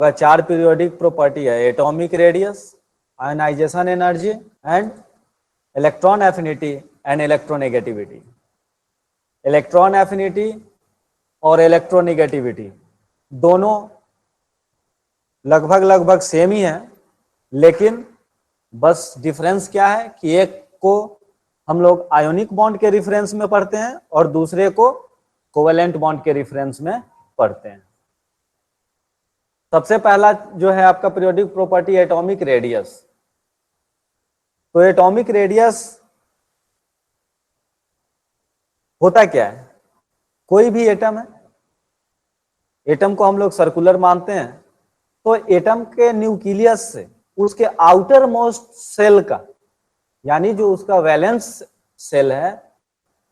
वह 4 periodic property है, atomic radius, ionisation energy and electron affinity and electronegativity. Electron affinity और electronegativity दोनों लगभग लगभग सेम ही है, लेकिन बस डिफरेंस क्या है कि एक को हम लोग आयोनिक बॉन्ड के रेफरेंस में पढ़ते हैं और दूसरे को कोवेलेंट बॉन्ड के रेफरेंस में पढ़ते हैं। सबसे पहला जो है आपका पीरियोडिक प्रॉपर्टी एटॉमिक रेडियस। तो एटॉमिक रेडियस होता क्या है? कोई भी एटम है, एटम को हम लोग सर्कुलर मानते हैं, तो एटम के न्यूक्लियस से उसके आउटर मोस्ट सेल का, यानी जो उसका वैलेंस सेल है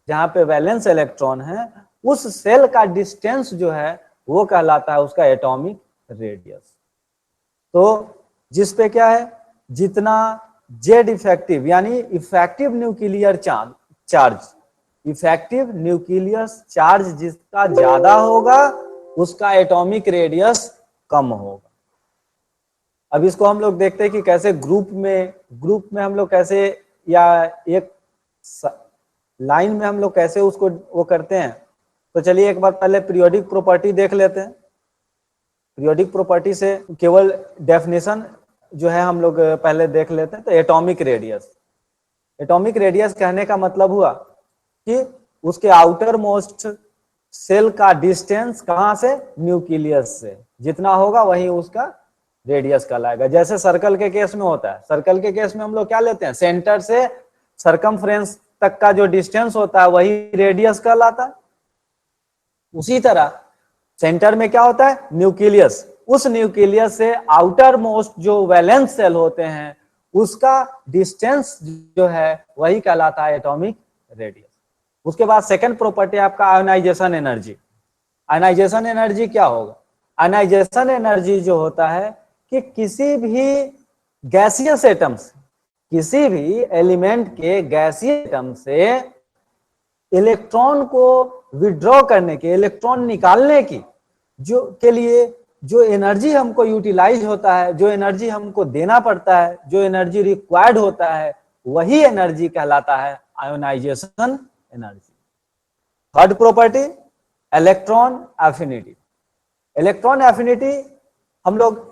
जहां पे वैलेंस इलेक्ट्रॉन है, उस सेल का डिस्टेंस जो है वो कहलाता है उसका एटॉमिक रेडियस। तो जिस पे क्या है, जितना जेड इफेक्टिव यानी effective nuclear charge, effective nuclear charge जिसका ज्यादा होगा उसका एटॉमिक रेडियस कम होगा। अब इसको हम लोग देखते हैं कि कैसे ग्रुप में हम लोग कैसे, या एक लाइन में हम लोग कैसे उसको वो करते हैं। तो चलिए एक बार पहले पीरियोडिक प्रॉपर्टी देख लेते हैं। पीरियोडिक प्रॉपर्टी से केवल डेफिनेशन जो है हम लोग पहले देख लेते हैं। तो एटॉमिक रेडियस, एटॉमिक रेडियस कहने का मतलब हुआ कि उसके आउटर मोस्ट सेल का डिस्टेंस कहां से, न्यूक्लियस से जितना होगा वही उसका रेडियस कहलाएगा। जैसे सर्कल के केस में होता है, सर्कल के केस में हम लोग क्या लेते हैं, सेंटर से सरकमफ्रेंस तक का जो डिस्टेंस होता है वही रेडियस कहलाता है। उसी तरह सेंटर में क्या होता है, न्यूक्लियस, उस न्यूक्लियस से आउटर मोस्ट जो वैलेंस सेल होते हैं उसका डिस्टेंस जो है वही कहलाता है एटॉमिक रेडियस। उसके बाद सेकंड प्रॉपर्टी आपका आयोनाइजेशन एनर्जी। आयोनाइजेशन एनर्जी क्या होगा? आयोनाइजेशन एनर्जी जो होता है कि किसी भी गैसियस एटम से, किसी भी एलिमेंट के गैसीय एटम से इलेक्ट्रॉन को विड्रॉ करने के, इलेक्ट्रॉन निकालने की जो के लिए जो एनर्जी हमको यूटिलाइज होता है, जो एनर्जी हमको देना पड़ता है, जो एनर्जी रिक्वायर्ड होता है, वही एनर्जी कहलाता है ionisation energy. Third property electron affinity. Electron affinity हम लोग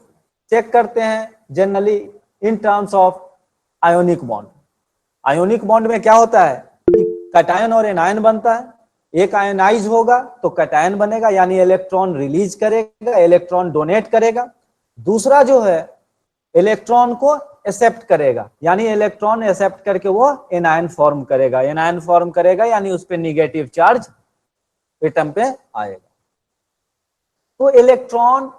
चेक करते हैं generally in terms of ionic bond. Ionic bond में क्या होता है, कैटायन और एनायन बनता है। एक आयनाइज होगा तो कैटायन बनेगा यानी इलेक्ट्रॉन रिलीज करेगा, इलेक्ट्रॉन डोनेट करेगा। दूसरा जो है इलेक्ट्रॉन को एक्सेप्ट करेगा, यानी इलेक्ट्रॉन एक्सेप्ट करके वो एनायन फॉर्म करेगा, एनायन फॉर्म करेगा यानी उस पर निगेटिव चार्ज एटम पे आएगा। तो इलेक्ट्रॉन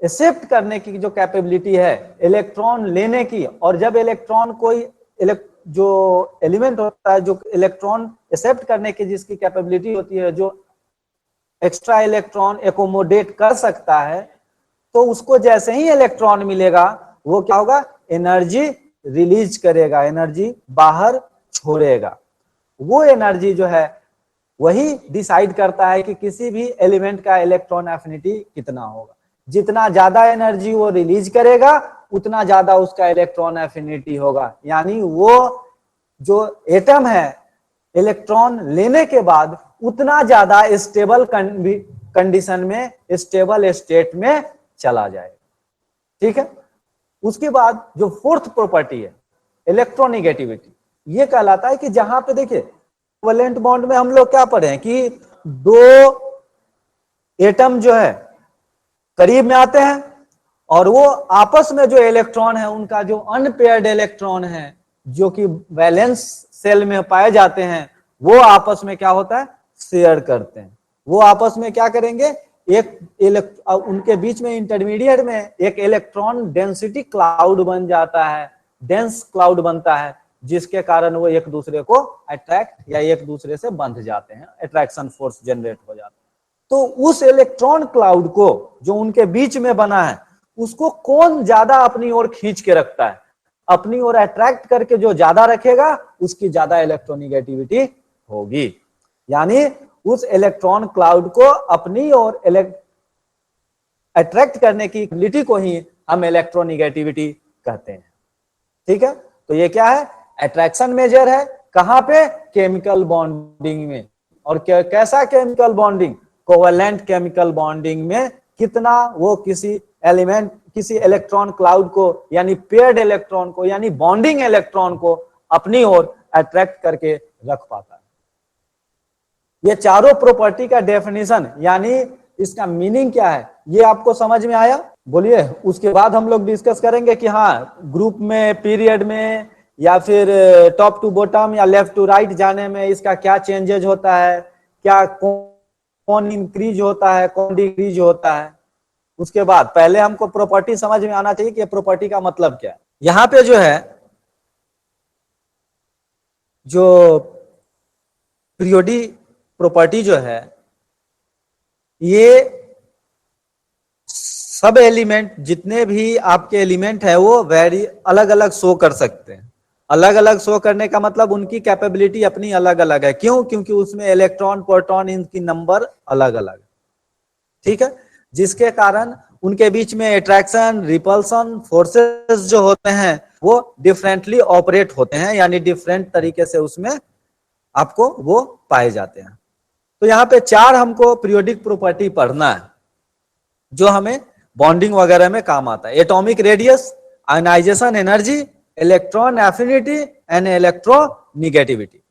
एक्सेप्ट करने की जो कैपेबिलिटी है, इलेक्ट्रॉन लेने की, और जब इलेक्ट्रॉन कोई जो एलिमेंट होता है जो इलेक्ट्रॉन एक्सेप्ट करने की जिसकी कैपेबिलिटी होती है, जो एक्स्ट्रा इलेक्ट्रॉन एकोमोडेट कर सकता है, तो उसको जैसे ही इलेक्ट्रॉन मिलेगा वो क्या होगा, एनर्जी रिलीज करेगा, एनर्जी बाहर छोड़ेगा। वो एनर्जी जो है वही डिसाइड करता है कि किसी भी एलिमेंट का इलेक्ट्रॉन एफिनिटी कितना होगा। जितना ज्यादा एनर्जी वो रिलीज करेगा उतना ज्यादा उसका इलेक्ट्रॉन एफिनिटी होगा, यानी वो जो एटम है इलेक्ट्रॉन लेने के बाद उतना ज्यादा स्टेबल कंडीशन में, स्टेबल स्टेट में चला जाएगा। ठीक है। उसके बाद जो फोर्थ प्रॉपर्टी है इलेक्ट्रोनेगेटिविटी, ये कहलाता है कि जहां पे देखिए कोवेलेंट बॉन्ड में हम लोग क्या पढ़े हैं कि दो एटम जो है करीब में आते हैं और वो आपस में जो इलेक्ट्रॉन है उनका जो अनपेयर्ड इलेक्ट्रॉन है जो कि वैलेंस सेल में पाए जाते हैं वो आपस में क्या होता है, शेयर करते हैं। वो आपस में क्या करेंगे, उनके बीच में इंटरमीडिएट में एक इलेक्ट्रॉन डेंसिटी क्लाउड बन जाता है, डेंस क्लाउड बनता है, जिसके कारण वो एक दूसरे को अट्रैक्ट या एक दूसरे से बंध जाते हैं, अट्रैक्शन फोर्स जनरेट हो जाता है। तो उस इलेक्ट्रॉन क्लाउड को जो उनके बीच में बना है उसको कौन ज्यादा अपनी ओर खींच के रखता है, अपनी ओर अट्रैक्ट करके जो ज्यादा रखेगा उसकी ज्यादा इलेक्ट्रोनेगेटिविटी होगी। यानी उस इलेक्ट्रॉन क्लाउड को अपनी ओर अट्रैक्ट करने की एबिलिटी को ही हम इलेक्ट्रोनिगेटिविटी कहते हैं। ठीक है, तो ये क्या है, अट्रैक्शन मेजर है, कहां पे, केमिकल बॉन्डिंग में। और कैसा chemical bonding, covalent chemical bonding में कितना वो किसी एलिमेंट, किसी इलेक्ट्रॉन क्लाउड को यानी पेयर्ड इलेक्ट्रॉन को यानी बॉन्डिंग इलेक्ट्रॉन को अपनी ओर अट्रैक्ट करके रख पाता है। ये चारों प्रॉपर्टी का डेफिनेशन यानी इसका मीनिंग क्या है, ये आपको समझ में आया? बोलिए, उसके बाद हम लोग डिस्कस करेंगे कि हाँ ग्रुप में, पीरियड में, या फिर टॉप टू बॉटम या लेफ्ट टू राइट जाने में इसका क्या चेंजेज होता है, क्या कौन इंक्रीज होता है, कौन डिक्रीज होता है। उसके बाद पहले हमको प्रॉपर्टी समझ में आना चाहिए कि प्रॉपर्टी का मतलब क्या है। यहां पे जो है, जो पीरियोडिक प्रॉपर्टी जो है, ये सब एलिमेंट, जितने भी आपके एलिमेंट है वो वेरी अलग अलग शो कर सकते हैं। अलग अलग शो करने का मतलब उनकी कैपेबिलिटी अपनी अलग अलग है। क्यों? क्योंकि उसमें इलेक्ट्रॉन, प्रोटॉन, इनकी नंबर अलग अलग। ठीक है, जिसके कारण उनके बीच में अट्रैक्शन, रिपल्सन फोर्सेस जो होते हैं वो डिफरेंटली ऑपरेट होते हैं, यानी डिफरेंट तरीके से उसमें आपको वो पाए जाते हैं। तो यहाँ पे चार हमको पीरियोडिक प्रॉपर्टी पढ़ना है जो हमें बॉन्डिंग वगैरह में काम आता है। Atomic radius, ionisation energy, electron affinity and electronegativity.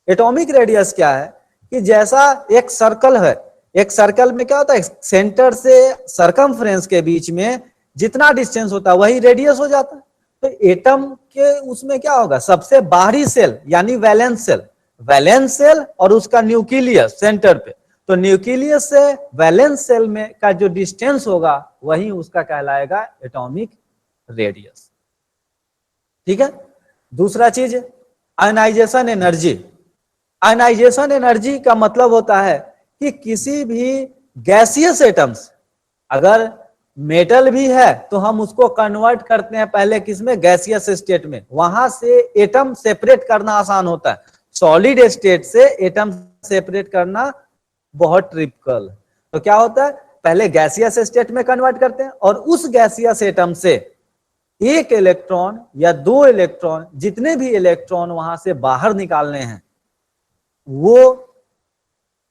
Atomic radius क्या है कि जैसा एक सर्कल है, एक सर्कल में क्या होता है, सेंटर से सरकमफ्रेंस के बीच में जितना डिस्टेंस होता है वही रेडियस हो जाता है। तो एटम के उसमें क्या होगा, सबसे बाहरी सेल यानी वैलेंस सेल, वैलेंस सेल और उसका न्यूक्लियस सेंटर पे, तो न्यूक्लियस से वैलेंस सेल में का जो डिस्टेंस होगा वही उसका कहलाएगा एटॉमिक रेडियस। ठीक है, दूसरा चीज आयनाइजेशन एनर्जी। आयनाइजेशन एनर्जी का मतलब होता है कि किसी भी गैसियस एटम्स, अगर मेटल भी है तो हम उसको कन्वर्ट करते हैं पहले किसमें, गैसियस स्टेट में, वहां से एटम सेपरेट करना आसान होता है। सॉलिड स्टेट से एटम सेपरेट करना बहुत ट्रिपिकल। तो क्या होता है, पहले गैसियस स्टेट में कन्वर्ट करते हैं और उस गैसियस एटम से एक इलेक्ट्रॉन या दो इलेक्ट्रॉन, जितने भी इलेक्ट्रॉन वहां से बाहर निकालने हैं, वो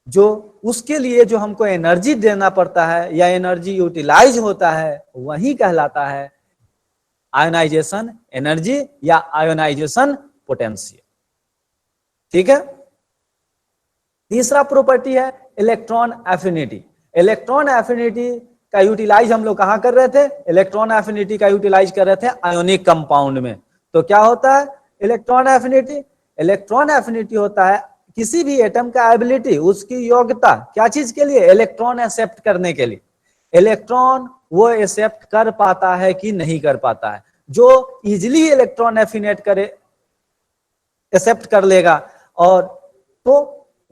जो उसके लिए जो हमको एनर्जी देना पड़ता है या एनर्जी यूटिलाइज होता है वही कहलाता है आयोनाइजेशन एनर्जी या आयोनाइजेशन पोटेंशियल। ठीक है, तीसरा प्रॉपर्टी है इलेक्ट्रॉन एफिनिटी। इलेक्ट्रॉन एफिनिटी का यूटिलाइज हम लोग कहां कर रहे थे, इलेक्ट्रॉन एफिनिटी का यूटिलाइज कर रहे थे आयोनिक कंपाउंड में। तो क्या होता है इलेक्ट्रॉन एफिनिटी, इलेक्ट्रॉन एफिनिटी होता है किसी भी एटम का एबिलिटी, उसकी योग्यता, क्या चीज के लिए, इलेक्ट्रॉन एक्सेप्ट करने के लिए। इलेक्ट्रॉन वो एक्सेप्ट कर पाता है कि नहीं कर पाता है। जो इजिली इलेक्ट्रॉन एफिनेट करे, एक्सेप्ट कर लेगा, और तो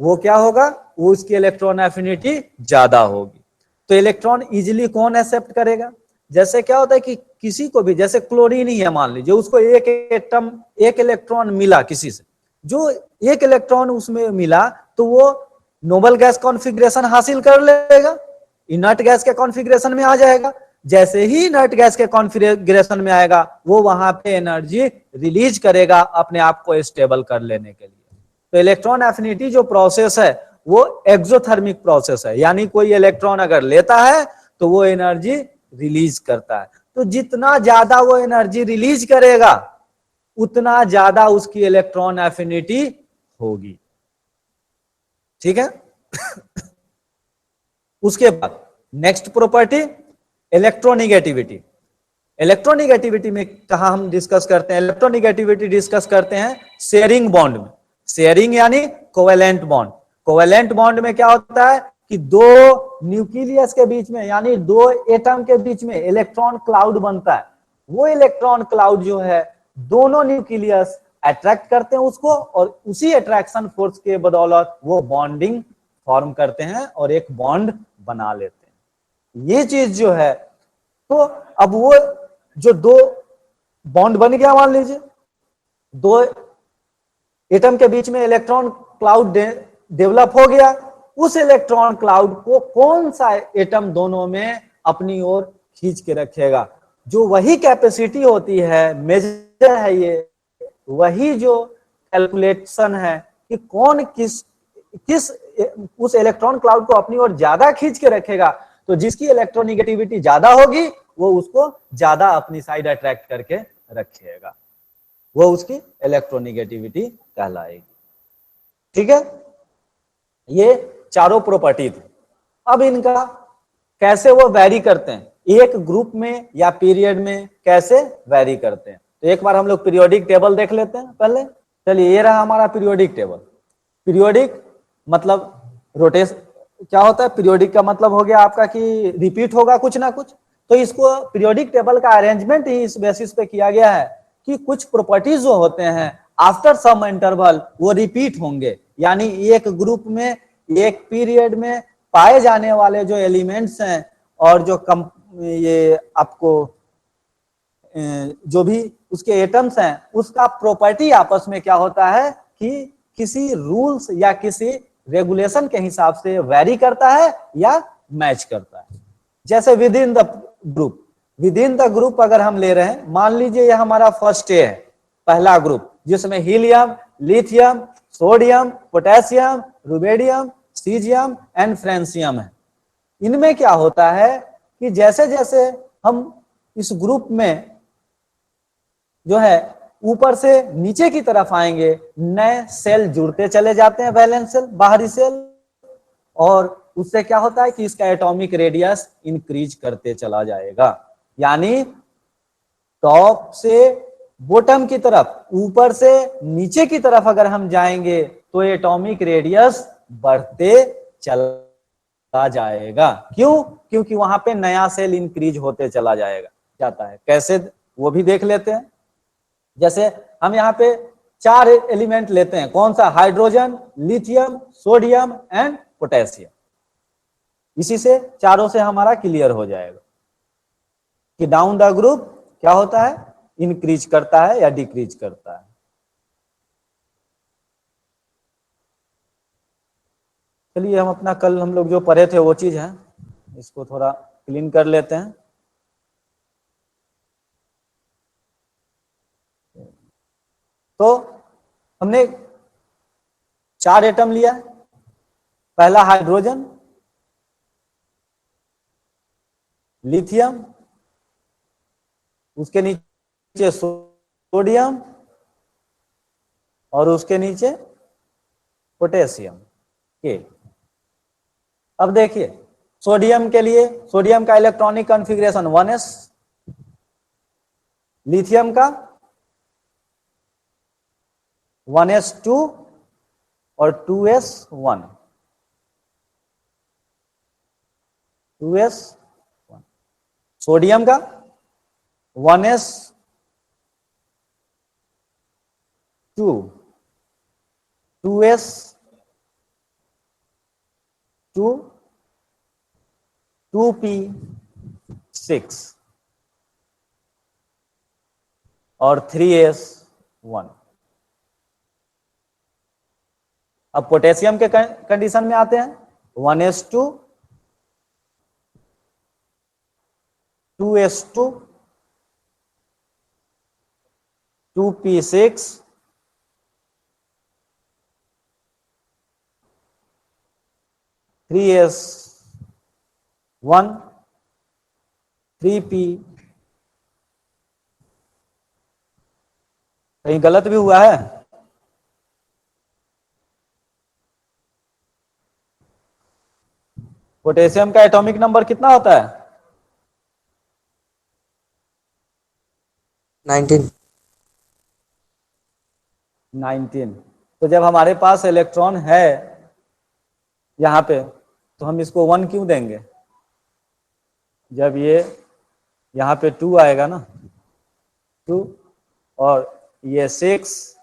वो क्या होगा, वो उसकी इलेक्ट्रॉन एफिनिटी ज्यादा होगी। तो इलेक्ट्रॉन इजिली कौन एक्सेप्ट करेगा, जैसे क्या होता है कि किसी को भी, जैसे क्लोरीन ही है मान लीजिए, उसको एक एटम, एक इलेक्ट्रॉन मिला किसी से, जो एक इलेक्ट्रॉन उसमें मिला तो वो नोबल गैस कॉन्फ़िगरेशन हासिल कर लेगा, इनर्ट गैस के कॉन्फ़िगरेशन में आ जाएगा। जैसे ही इनर्ट गैस के कॉन्फ़िगरेशन में आएगा वो वहां पे एनर्जी रिलीज करेगा अपने आप को स्टेबल कर लेने के लिए। तो इलेक्ट्रॉन एफिनिटी जो प्रोसेस है वो एक्सोथर्मिक प्रोसेस है, यानी कोई इलेक्ट्रॉन अगर लेता है तो वो एनर्जी रिलीज करता है। तो जितना ज्यादा वो एनर्जी रिलीज करेगा उतना ज्यादा उसकी इलेक्ट्रॉन एफिनिटी होगी। ठीक है उसके बाद नेक्स्ट प्रॉपर्टी इलेक्ट्रोनिगेटिविटी। इलेक्ट्रोनिगेटिविटी में कहा हम डिस्कस करते हैं, इलेक्ट्रोनिगेटिविटी डिस्कस करते हैं शेयरिंग बॉन्ड में। शेयरिंग यानी कोवेलेंट बॉन्ड। कोवेलेंट बॉन्ड में क्या होता है कि दो न्यूक्लियस के बीच में यानी दो एटम के बीच में इलेक्ट्रॉन क्लाउड बनता है। वो इलेक्ट्रॉन क्लाउड जो है दोनों न्यूक्लियस अट्रैक्ट करते हैं उसको, और उसी अट्रैक्शन फोर्स के बदौलत वो बॉन्डिंग फॉर्म करते हैं और एक बॉन्ड बना लेते हैं। ये चीज जो है, तो अब वो जो दो बॉन्ड बन गया, मान लीजिए दो एटम के बीच में इलेक्ट्रॉन क्लाउड डेवलप हो गया, उस इलेक्ट्रॉन क्लाउड को कौन सा एटम दोनों में अपनी ओर खींच के रखेगा। जो वही कैपेसिटी होती है, मेजर है ये, वही जो कैलकुलेशन है कि कौन किस किस उस इलेक्ट्रॉन क्लाउड को अपनी ओर ज्यादा खींच के रखेगा, तो जिसकी इलेक्ट्रोनिगेटिविटी ज्यादा होगी वो उसको ज्यादा अपनी साइड अट्रैक्ट करके रखेगा, वो उसकी इलेक्ट्रोनिगेटिविटी कहलाएगी। ठीक है, ये चारों प्रॉपर्टी थी। अब इनका कैसे वो वैरी करते हैं, एक ग्रुप में या पीरियड में कैसे वैरी करते हैं, तो एक बार हम लोग पीरियोडिक टेबल देख लेते हैं पहले। चलिए, ये रहा हमारा पीरियोडिक टेबल। पीरियोडिक मतलब रोटेशन क्या होता है, पीरियोडिक का मतलब हो गया आपका कि रिपीट होगा कुछ ना कुछ। तो इसको पीरियोडिक टेबल का अरेंजमेंट ही इस बेसिस पे किया गया है कि कुछ प्रॉपर्टीज जो होते हैं आफ्टर सम इंटरवल वो रिपीट होंगे, यानी एक ग्रुप में एक पीरियड में पाए जाने वाले जो एलिमेंट्स हैं और जो ये आपको जो भी उसके एटम्स हैं उसका प्रॉपर्टी आपस में क्या होता है कि किसी रूल्स या किसी रेगुलेशन के हिसाब से वैरी करता है या मैच करता है। जैसे विद इन द ग्रुप अगर हम ले रहे हैं, मान लीजिए यह हमारा फर्स्ट ए है, पहला ग्रुप, जिसमें helium, lithium, sodium, potassium, rubidium, caesium and francium है। इनमें क्या होता है कि जैसे जैसे हम इस ग्रुप में जो है ऊपर से नीचे की तरफ आएंगे, नए सेल जुड़ते चले जाते हैं, वैलेंस सेल, बाहरी सेल, और उससे क्या होता है कि इसका एटॉमिक रेडियस इंक्रीज करते चला जाएगा। यानी टॉप से बॉटम की तरफ, ऊपर से नीचे की तरफ अगर हम जाएंगे तो एटॉमिक रेडियस बढ़ते चला जाएगा। क्यों? क्योंकि वहां पे नया सेल इंक्रीज होते चला जाता है। कैसे, वो भी देख लेते हैं। जैसे हम यहाँ पे 4 एलिमेंट लेते हैं, कौन सा, hydrogen, lithium, sodium and potassium. इसी से चारों से हमारा क्लियर हो जाएगा कि डाउन द ग्रुप क्या होता है, इंक्रीज करता है या डिक्रीज करता है। चलिए, हम अपना कल हम लोग जो पढ़े थे वो चीज है, इसको थोड़ा क्लीन कर लेते हैं। तो हमने 4 एटम लिया। पहला हाइड्रोजन, लिथियम, उसके नीचे सोडियम और उसके नीचे पोटेशियम के। अब देखिए, सोडियम के लिए, सोडियम का इलेक्ट्रॉनिक कॉन्फ़िगरेशन 1s, लिथियम का 1s2 और 2s1, 2s1। सोडियम का 1s2, 2s2, 2p6 और 3s1। अब पोटेशियम के कंडीशन में आते हैं, 1s2, 2s2, 2p6, 3s1, 3p। कहीं गलत भी हुआ है? पोटेशियम का एटॉमिक नंबर कितना होता है? 19। तो जब हमारे पास इलेक्ट्रॉन है यहाँ पे, तो हम इसको 1 क्यों देंगे? जब ये यहाँ पे 2 आएगा ना, 2 और ये 6,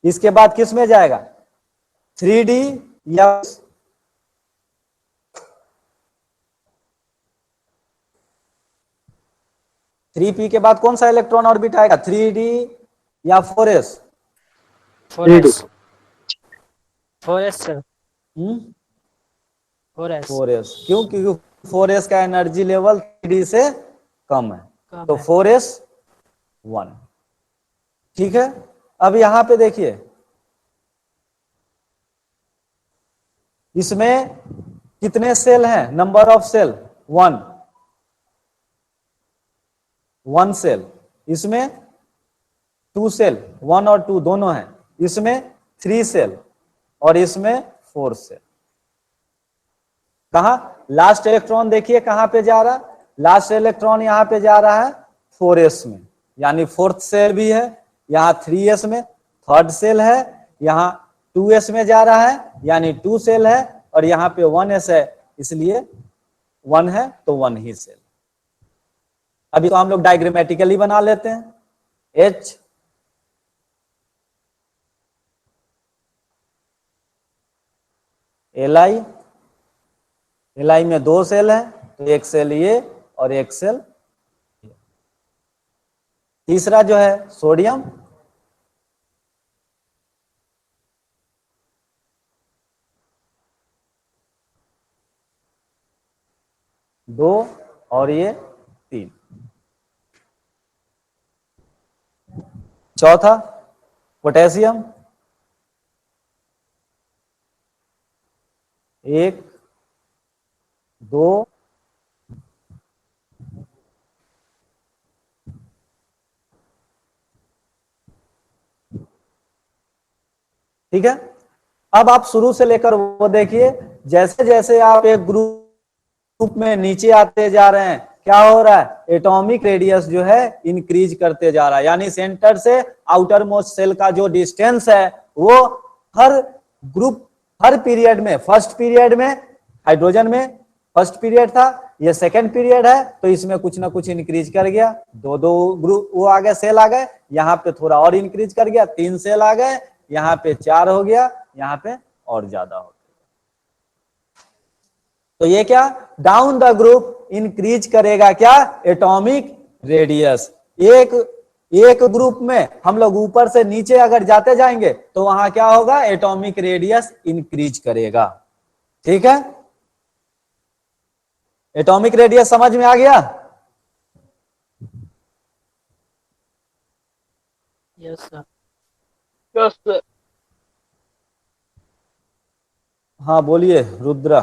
इसके बाद किस में जाएगा, 3d या 3p के बाद कौन सा इलेक्ट्रॉन ऑर्बिट आएगा, 3d या 4s? 4s 4s sir 4s 4s। क्यों? क्योंकि 4s का एनर्जी लेवल 3d से कम है, कम तो है। 4s 1। ठीक है, अब यहां पे देखिए, इसमें कितने सेल हैं, नंबर ऑफ सेल 1 सेल, इसमें 2 सेल, 1 और 2 दोनों हैं, इसमें 3 सेल और इसमें 4 सेल। कहा लास्ट इलेक्ट्रॉन देखिए कहां पे जा रहा है, लास्ट इलेक्ट्रॉन यहां पे जा रहा है 4s में, यानी 4th सेल भी है, यहां 3s में 3rd सेल है, यहां 2s में जा रहा है यानी 2 सेल है, और यहां पे 1s है इसलिए 1 है तो 1 ही सेल। अभी तो हम लोग डायग्रामेटिकली बना लेते हैं। H Li में 2 सेल है तो 1 सेल ये और 1 सेल ये। तीसरा जो है सोडियम, दो और ये 3। चौथा पोटेशियम, 1 2 ठीक है। अब आप शुरू से लेकर वो देखिए, जैसे जैसे आप एक ग्रुप में नीचे आते जा रहे हैं क्या हो रहा है, एटॉमिक रेडियस जो है इंक्रीज करते जा रहा है, यानी सेंटर से आउटर मोस्ट सेल का जो डिस्टेंस है वो हर ग्रुप हर पीरियड में, फर्स्ट पीरियड में हाइड्रोजन में फर्स्ट पीरियड था, ये सेकंड पीरियड है तो इसमें कुछ ना कुछ इंक्रीज कर गया, दो दो ग्रुप वो आ गए, सेल आ गए, यहाँ पे थोड़ा और इंक्रीज कर गया, 3 सेल आ गए, यहाँ पे 4 हो गया, यहाँ पे और ज्यादा हो गया। तो ये क्या, डाउन द ग्रुप इंक्रीज करेगा क्या, एटॉमिक रेडियस। एक ग्रुप में हम लोग ऊपर से नीचे अगर जाते जाएंगे तो वहां क्या होगा, एटॉमिक रेडियस इंक्रीज करेगा। ठीक है, एटॉमिक रेडियस समझ में आ गया। Yes sir. Yes sir. हाँ बोलिए रुद्रा।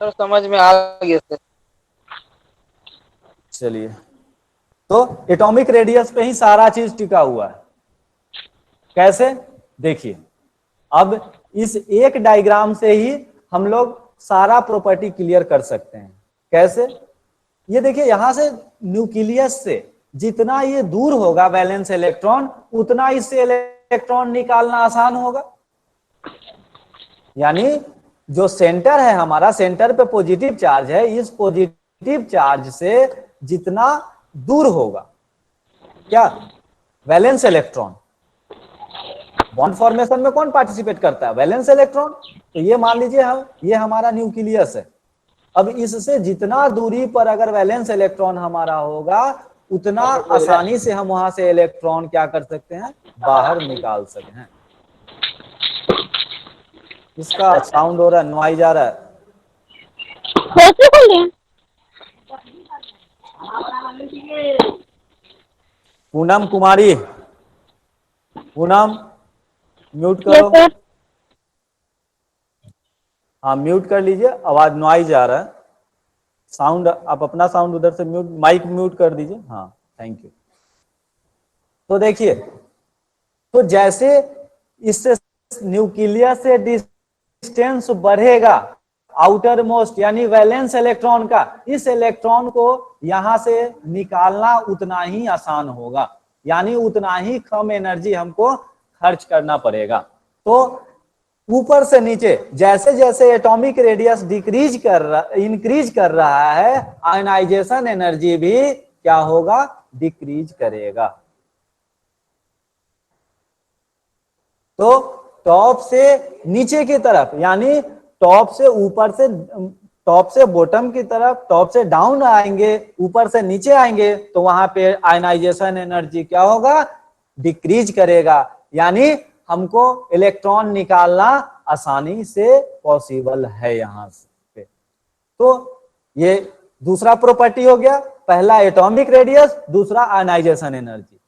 सर समझ में आ गया सर। चलिए, तो एटॉमिक रेडियस पे ही सारा चीज टिका हुआ है। कैसे, देखिए, अब इस एक डायग्राम से ही हम लोग सारा प्रॉपर्टी क्लियर कर सकते हैं। कैसे, ये देखिए, यहां से न्यूक्लियस से जितना ये दूर होगा वैलेंस इलेक्ट्रॉन, उतना इससे इलेक्ट्रॉन निकालना आसान होगा। यानी जो सेंटर है हमारा, सेंटर पे पॉजिटिव चार्ज है, इस पॉजिटिव चार्ज से जितना दूर होगा क्या, वैलेंस इलेक्ट्रॉन, बॉन्ड फॉर्मेशन में कौन पार्टिसिपेट करता है, वैलेंस इलेक्ट्रॉन। तो ये मान लीजिए हम, ये हमारा न्यूक्लियस है, अब इससे जितना दूरी पर अगर वैलेंस इलेक्ट्रॉन हमारा होगा उतना आसानी से हम वहां से इलेक्ट्रॉन क्या कर सकते हैं, बाहर निकाल सकते हैं। इसका साउंड हो रहा है, नॉइज आ रहा है। पूनम कुमारी, पूनम म्यूट करो। हाँ म्यूट कर लीजिए, आवाज नॉइज आ रहा है। साउंड आप अपना साउंड उधर से म्यूट, माइक म्यूट कर दीजिए। हाँ थैंक यू। तो देखिए, तो जैसे इससे न्यूक्लियस से डिस्टेंस बढ़ेगा आउटर मोस्ट यानी वैलेंस इलेक्ट्रॉन का, इस इलेक्ट्रॉन को यहां से निकालना उतना ही आसान होगा, यानी उतना ही कम एनर्जी हमको खर्च करना पड़ेगा। तो ऊपर से नीचे जैसे जैसे एटॉमिक रेडियस इंक्रीज कर रहा है, आयनाइजेशन एनर्जी भी क्या होगा, डिक्रीज करेगा। तो टॉप से नीचे की तरफ, यानी टॉप से ऊपर से, टॉप से बॉटम की तरफ, टॉप से डाउन आएंगे, ऊपर से नीचे आएंगे, तो वहां पे आयनाइजेशन एनर्जी क्या होगा, डिक्रीज करेगा, यानी हमको इलेक्ट्रॉन निकालना आसानी से पॉसिबल है यहां से। तो ये दूसरा प्रॉपर्टी हो गया, पहला एटॉमिक रेडियस, दूसरा आयनाइजेशन एनर्जी।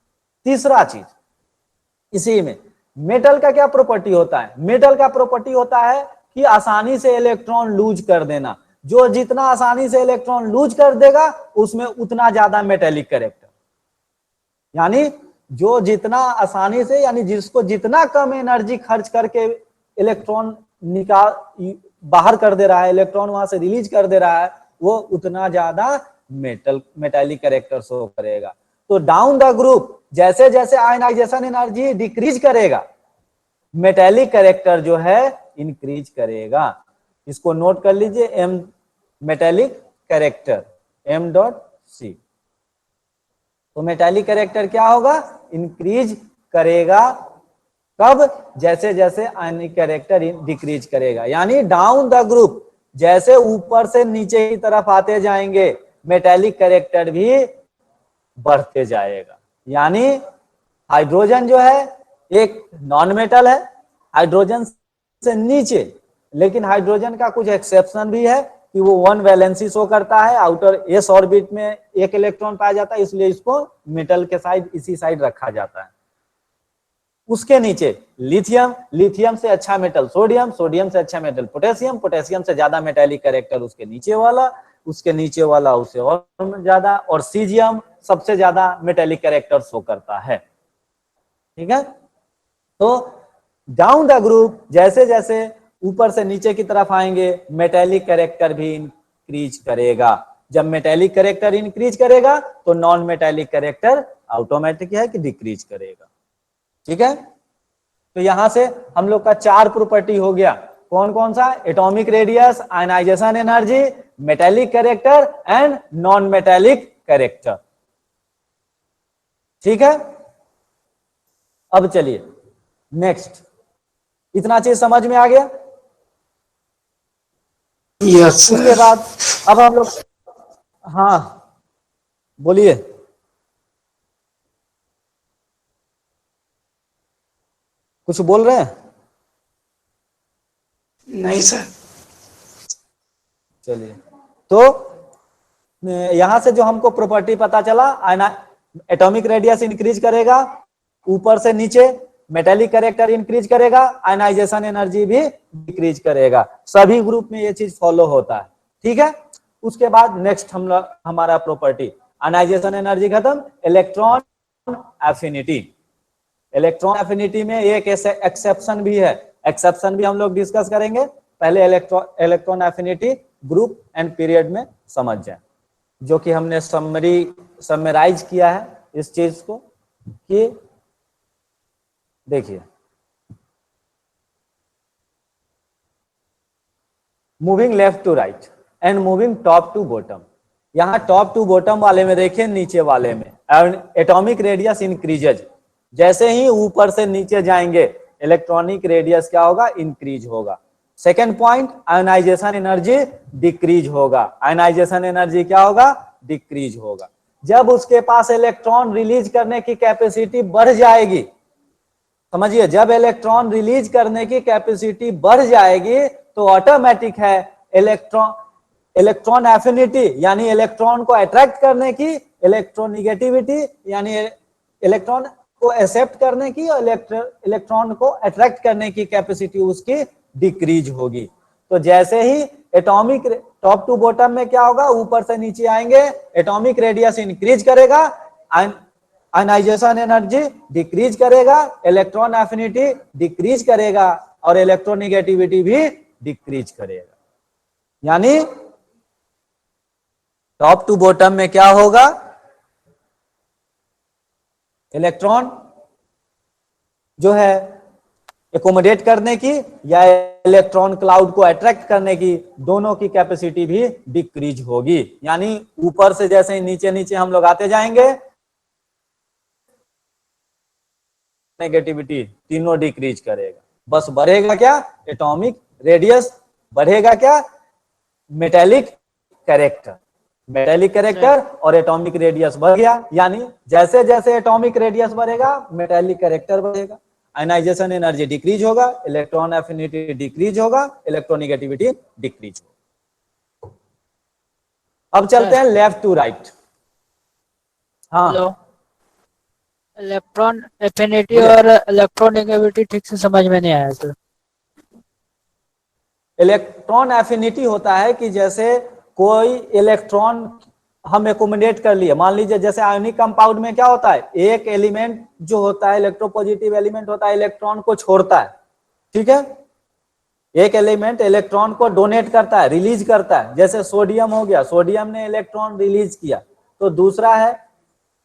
तीसरा चीज इसी में मेटल का क्या प्रॉपर्टी होता है, मेटल का प्रॉपर्टी होता है कि आसानी से इलेक्ट्रॉन लूज कर देना। जो जितना आसानी से इलेक्ट्रॉन लूज कर देगा उसमें उतना ज्यादा मेटेलिक कैरेक्टर, यानी जो जितना आसानी से, यानी जिसको जितना कम एनर्जी खर्च करके इलेक्ट्रॉन निकाल बाहर कर दे रहा है, इलेक्ट्रॉन वहां से रिलीज कर दे रहा है, वो उतना ज्यादा मेटेलिक कैरेक्टर शो करेगा। तो डाउन द ग्रुप जैसे जैसे आयनाइजेशन एनर्जी डिक्रीज करेगा, मेटेलिक कैरेक्टर जो है इंक्रीज करेगा। इसको नोट कर लीजिए, एम मेटेलिक कैरेक्टर M.C। तो मेटेलिक कैरेक्टर क्या होगा, इंक्रीज करेगा। कब, जैसे जैसे आयनिक कैरेक्टर डिक्रीज करेगा। यानी डाउन द ग्रुप जैसे ऊपर से नीचे की तरफ आते जाएंगे, मेटेलिक कैरेक्टर भी बढ़ते जाएगा। यानी हाइड्रोजन जो है एक नॉन मेटल है, हाइड्रोजन से नीचे, लेकिन हाइड्रोजन का कुछ एक्सेप्शन भी है कि वो 1 वैलेंसी शो करता है, आउटर एस ऑर्बिट में एक इलेक्ट्रॉन पाया जाता है, इसलिए इसको मेटल के साइड इसी साइड रखा जाता है। उसके नीचे लिथियम, लिथियम से अच्छा मेटल सोडियम, सोडियम से अच्छा मेटल पोटेशियम, पोटेशियम से ज्यादा मेटेलिक कैरेक्टर उसके नीचे वाला, उसके नीचे वाला उसे और ज्यादा, और सीजियम सबसे ज्यादा मेटेलिक कैरेक्टर शो करता है। ठीक है, तो डाउन द ग्रुप जैसे जैसे ऊपर से नीचे की तरफ आएंगे, मेटेलिक कैरेक्टर भी इंक्रीज करेगा। जब मेटेलिक कैरेक्टर इंक्रीज करेगा तो नॉन मेटेलिक कैरेक्टर ऑटोमेटिक है कि डिक्रीज करेगा। ठीक है, तो यहां से हम लोग का 4 प्रॉपर्टी हो गया। कौन कौन सा, atomic radius, ionisation energy, metallic character and non metallic character. ठीक है, अब चलिए नेक्स्ट, इतना चीज समझ में आ गया। यस उसके बाद अब हम लोग, हाँ बोलिए, कुछ बोल रहे हैं? नहीं सर। चलिए, तो यहां से जो हमको प्रॉपर्टी पता चला, एटॉमिक रेडियस इंक्रीज करेगा, ऊपर से नीचे मेटेलिक कैरेक्टर इंक्रीज करेगा, आयनाइजेशन एनर्जी भी डिक्रीज करेगा। सभी ग्रुप में ये चीज फॉलो होता है। ठीक है, उसके बाद नेक्स्ट हमारा प्रॉपर्टी, आयनाइजेशन एनर्जी खत्म, इलेक्ट्रॉन एफिनिटी। इलेक्ट्रॉन एफिनिटी में एक एक्सेप्शन भी है, एक्सेप्शन भी हम लोग डिस्कस करेंगे। पहले electron affinity group and period में समझ जाए, जो कि हमने समराइज किया है इस चीज को। कि देखिए, moving left to right and moving top to bottom. यहां टॉप टू बॉटम वाले में देखिए, नीचे वाले में एटॉमिक रेडियस इंक्रीजेज, जैसे ही ऊपर से नीचे जाएंगे इलेक्ट्रॉनिक रेडियस क्या होगा, इंक्रीज होगा। Second point, ionisation energy decrease होगा। आयनाइजेशन एनर्जी क्या होगा, डिक्रीज होगा। जब उसके पास इलेक्ट्रॉन रिलीज करने की कैपेसिटी बढ़ जाएगी, समझिए, जब इलेक्ट्रॉन रिलीज करने की कैपेसिटी बढ़ जाएगी तो ऑटोमेटिक है इलेक्ट्रॉन एफिनिटी, यानी इलेक्ट्रॉन को अट्रैक्ट करने की, इलेक्ट्रोनिगेटिविटी यानी इलेक्ट्रॉन को एक्सेप्ट करने की, और इलेक्ट्रॉन को अट्रैक्ट करने की कैपेसिटी उसकी डिक्रीज होगी। तो जैसे ही एटॉमिक टॉप टू बॉटम में क्या होगा, ऊपर से नीचे आएंगे, एटॉमिक रेडियस इंक्रीज करेगा, आयनाइजेशन एनर्जी डिक्रीज करेगा, इलेक्ट्रॉन एफिनिटी डिक्रीज करेगा, और इलेक्ट्रोनिगेटिविटी भी डिक्रीज करेगा। यानी टॉप टू बॉटम में क्या होगा, इलेक्ट्रॉन जो है एकोमोडेट करने की या इलेक्ट्रॉन क्लाउड को अट्रैक्ट करने की, दोनों की कैपेसिटी भी डिक्रीज होगी। यानी ऊपर से जैसे नीचे नीचे हम लोग आते जाएंगे, नेगेटिविटी तीनों डिक्रीज करेगा। बस बढ़ेगा क्या, एटॉमिक रेडियस बढ़ेगा, क्या, मेटेलिक कैरेक्टर। मेटेलिक कैरेक्टर और एटॉमिक रेडियस बढ़ गया, यानी जैसे जैसे एटॉमिक रेडियस बढ़ेगा मेटेलिक कैरेक्टर बढ़ेगा। आयनाइजेशन एनर्जी डिक्रीज होगा, इलेक्ट्रॉन एफिनिटी डिक्रीज होगा, इलेक्ट्रोनिगेटिविटी डिक्रीज होगा। अब चलते हैं लेफ्ट टू राइट। हाँ हेलो, इलेक्ट्रॉन एफिनिटी बोलिए। और इलेक्ट्रोनेगेटिविटी ठीक से समझ में नहीं आया सर। इलेक्ट्रॉन एफिनिटी होता है कि जैसे कोई इलेक्ट्रॉन हम एकोमोडेट कर लिए, मान लीजिए जैसे आयोनिक कंपाउंड में क्या होता है, एक एलिमेंट जो होता है इलेक्ट्रोपॉजिटिव एलिमेंट होता है, इलेक्ट्रॉन को छोड़ता है, ठीक है। एक एलिमेंट इलेक्ट्रॉन को डोनेट करता है, रिलीज करता है, जैसे सोडियम हो गया, सोडियम ने इलेक्ट्रॉन रिलीज किया, तो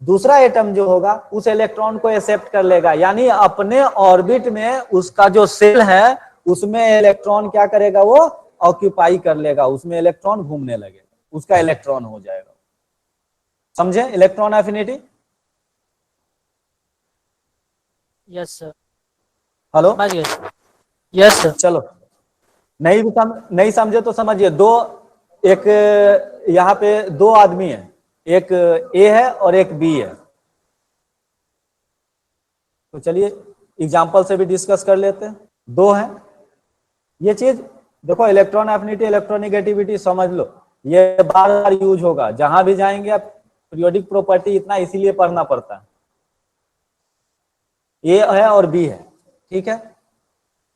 दूसरा एटम जो होगा उस इलेक्ट्रॉन को एक्सेप्ट कर लेगा, यानी अपने ऑर्बिट में उसका जो सेल है उसमें इलेक्ट्रॉन क्या करेगा, वो ऑक्यूपाई कर लेगा, उसमें इलेक्ट्रॉन घूमने लगेगा, उसका इलेक्ट्रॉन हो जाएगा। समझे electron affinity? Yes sir, hello, समझ गए सर। Yes sir. चलो, नहीं समझे तो समझिए। एक यहाँ पे दो आदमी है, एक ए है और एक बी है, तो चलिए एग्जांपल से भी डिस्कस कर लेते हैं। दो हैं, ये चीज देखो, इलेक्ट्रॉन एफिनिटी इलेक्ट्रोनिगेटिविटी समझ लो, ये बार बार यूज होगा जहां भी जाएंगे आप। पीरियोडिक प्रॉपर्टी इतना इसीलिए पढ़ना पड़ता है। ए है और बी है, ठीक है।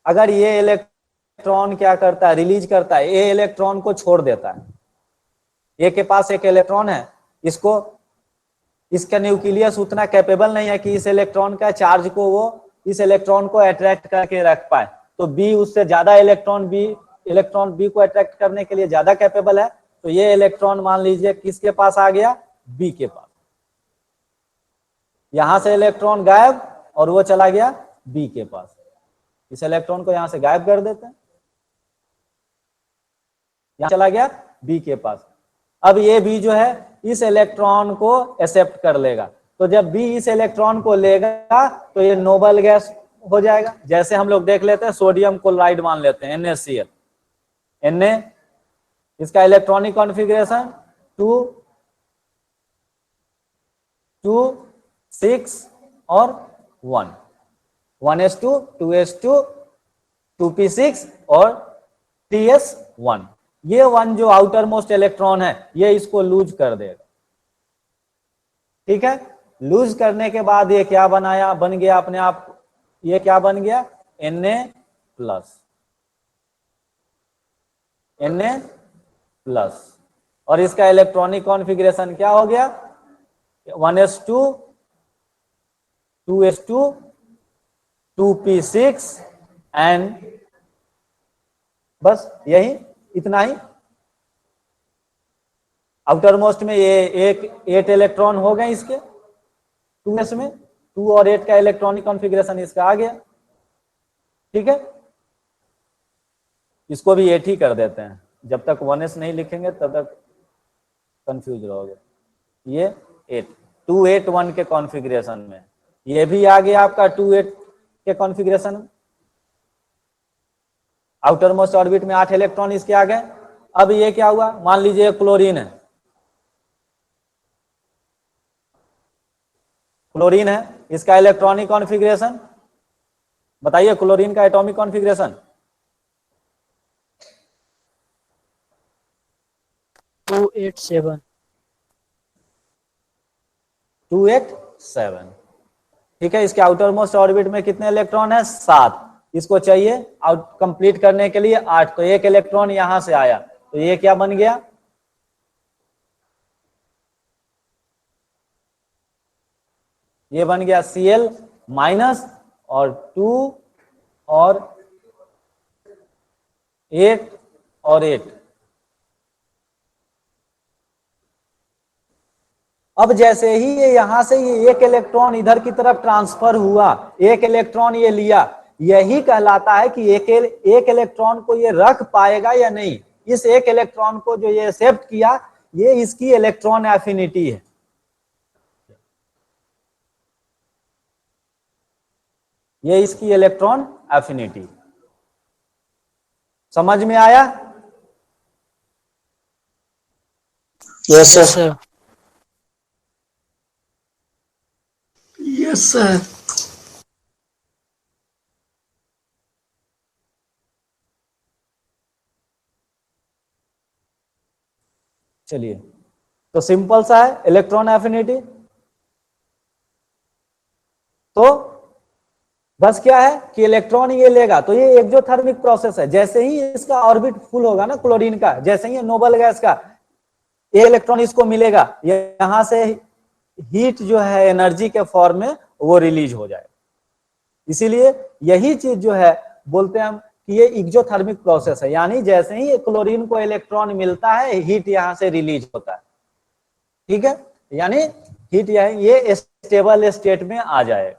अगर ये इलेक्ट्रॉन क्या करता है, रिलीज करता है, ए इलेक्ट्रॉन को छोड़ देता है, ए के पास एक इलेक्ट्रॉन है, इसका न्यूक्लियस उतना कैपेबल नहीं है कि इस इलेक्ट्रॉन का चार्ज को वो इस इलेक्ट्रॉन को अट्रैक्ट करके रख पाए, तो बी उससे ज्यादा इलेक्ट्रॉन बी को अट्रैक्ट करने के लिए ज्यादा कैपेबल है, तो ये इलेक्ट्रॉन मान लीजिए किसके पास आ गया, बी के पास। यहां से इलेक्ट्रॉन गायब और वो चला गया बी के पास। इस इलेक्ट्रॉन को यहां से गायब कर देते हैं, यहां चला गया बी के पास। अब ये बी जो है इस इलेक्ट्रॉन को एक्सेप्ट कर लेगा, तो जब बी इस इलेक्ट्रॉन को लेगा तो ये नोबल गैस हो जाएगा। जैसे हम लोग देख लेते हैं सोडियम क्लोराइड मान लेते हैं, NaCl, Na, इसका इलेक्ट्रॉनिक कॉन्फ़िगरेशन 2 6 और 1, 1s2 2s2 2p6 और ts1। ये 1 जो आउटर मोस्ट इलेक्ट्रॉन है ये इसको लूज कर देगा, ठीक है। लूज करने के बाद ये क्या बन गया अपने आप, ये क्या बन गया, Na+, और इसका इलेक्ट्रॉनिक कॉन्फ़िगरेशन क्या हो गया, 1s2 2s2 2p6 एंड बस यही, इतना ही। आउटर मोस्ट में ये 8 इलेक्ट्रॉन हो गए इसके 2s में, 2 और 8 का इलेक्ट्रॉनिक कॉन्फ़िगरेशन इसका आ गया, ठीक है। इसको भी 8 ही कर देते हैं, जब तक 1s नहीं लिखेंगे तब तक कंफ्यूज रहोगे। ये 8 2 8 1 के कॉन्फ़िगरेशन में, ये भी आ गया आपका 2 8 के कॉन्फ़िगरेशन में। आउटर मोस्ट ऑर्बिट में 8 इलेक्ट्रॉन इसके आ गए। अब ये क्या हुआ, मान लीजिए क्लोरीन है, इसका इलेक्ट्रॉनिक कॉन्फ़िगरेशन बताइए, क्लोरीन का एटॉमिक कॉन्फ़िगरेशन 287। 287, ठीक है। इसके आउटर मोस्ट ऑर्बिट में कितने इलेक्ट्रॉन है, 7, इसको चाहिए आउट कंप्लीट करने के लिए 8, तो एक इलेक्ट्रॉन यहां से आया, तो ये क्या बन गया, ये बन गया Cl- और 2 और 8 और 8। अब जैसे ही ये यहां से ये एक इलेक्ट्रॉन इधर की तरफ ट्रांसफर हुआ, एक इलेक्ट्रॉन ये लिया, यही कहलाता है कि एक इलेक्ट्रॉन को ये रख पाएगा या नहीं। इस एक इलेक्ट्रॉन को जो ये एक्सेप्ट किया, ये इसकी इलेक्ट्रॉन एफिनिटी है, ये इसकी इलेक्ट्रॉन एफिनिटी। समझ में आया? Yes sir. Yes sir. चलिए, तो सिंपल सा है इलेक्ट्रॉन एफिनिटी। तो बस क्या है कि इलेक्ट्रॉन ये लेगा, तो ये एक्सोथर्मिक प्रोसेस है। जैसे ही इसका ऑर्बिट फुल होगा ना क्लोरीन का, जैसे ही नोबल गैस का ये इलेक्ट्रॉन इसको मिलेगा, यहां से हीट जो है एनर्जी के फॉर्म में वो रिलीज हो जाएगा। इसीलिए यही चीज जो है बोलते हैं हम कि ये एक्सोथर्मिक प्रोसेस है, यानी जैसे ही क्लोरीन को इलेक्ट्रॉन मिलता है हीट यहां से रिलीज होता है। ठीक है, यानी हीट ये स्टेबल स्टेट में आ जाएगा।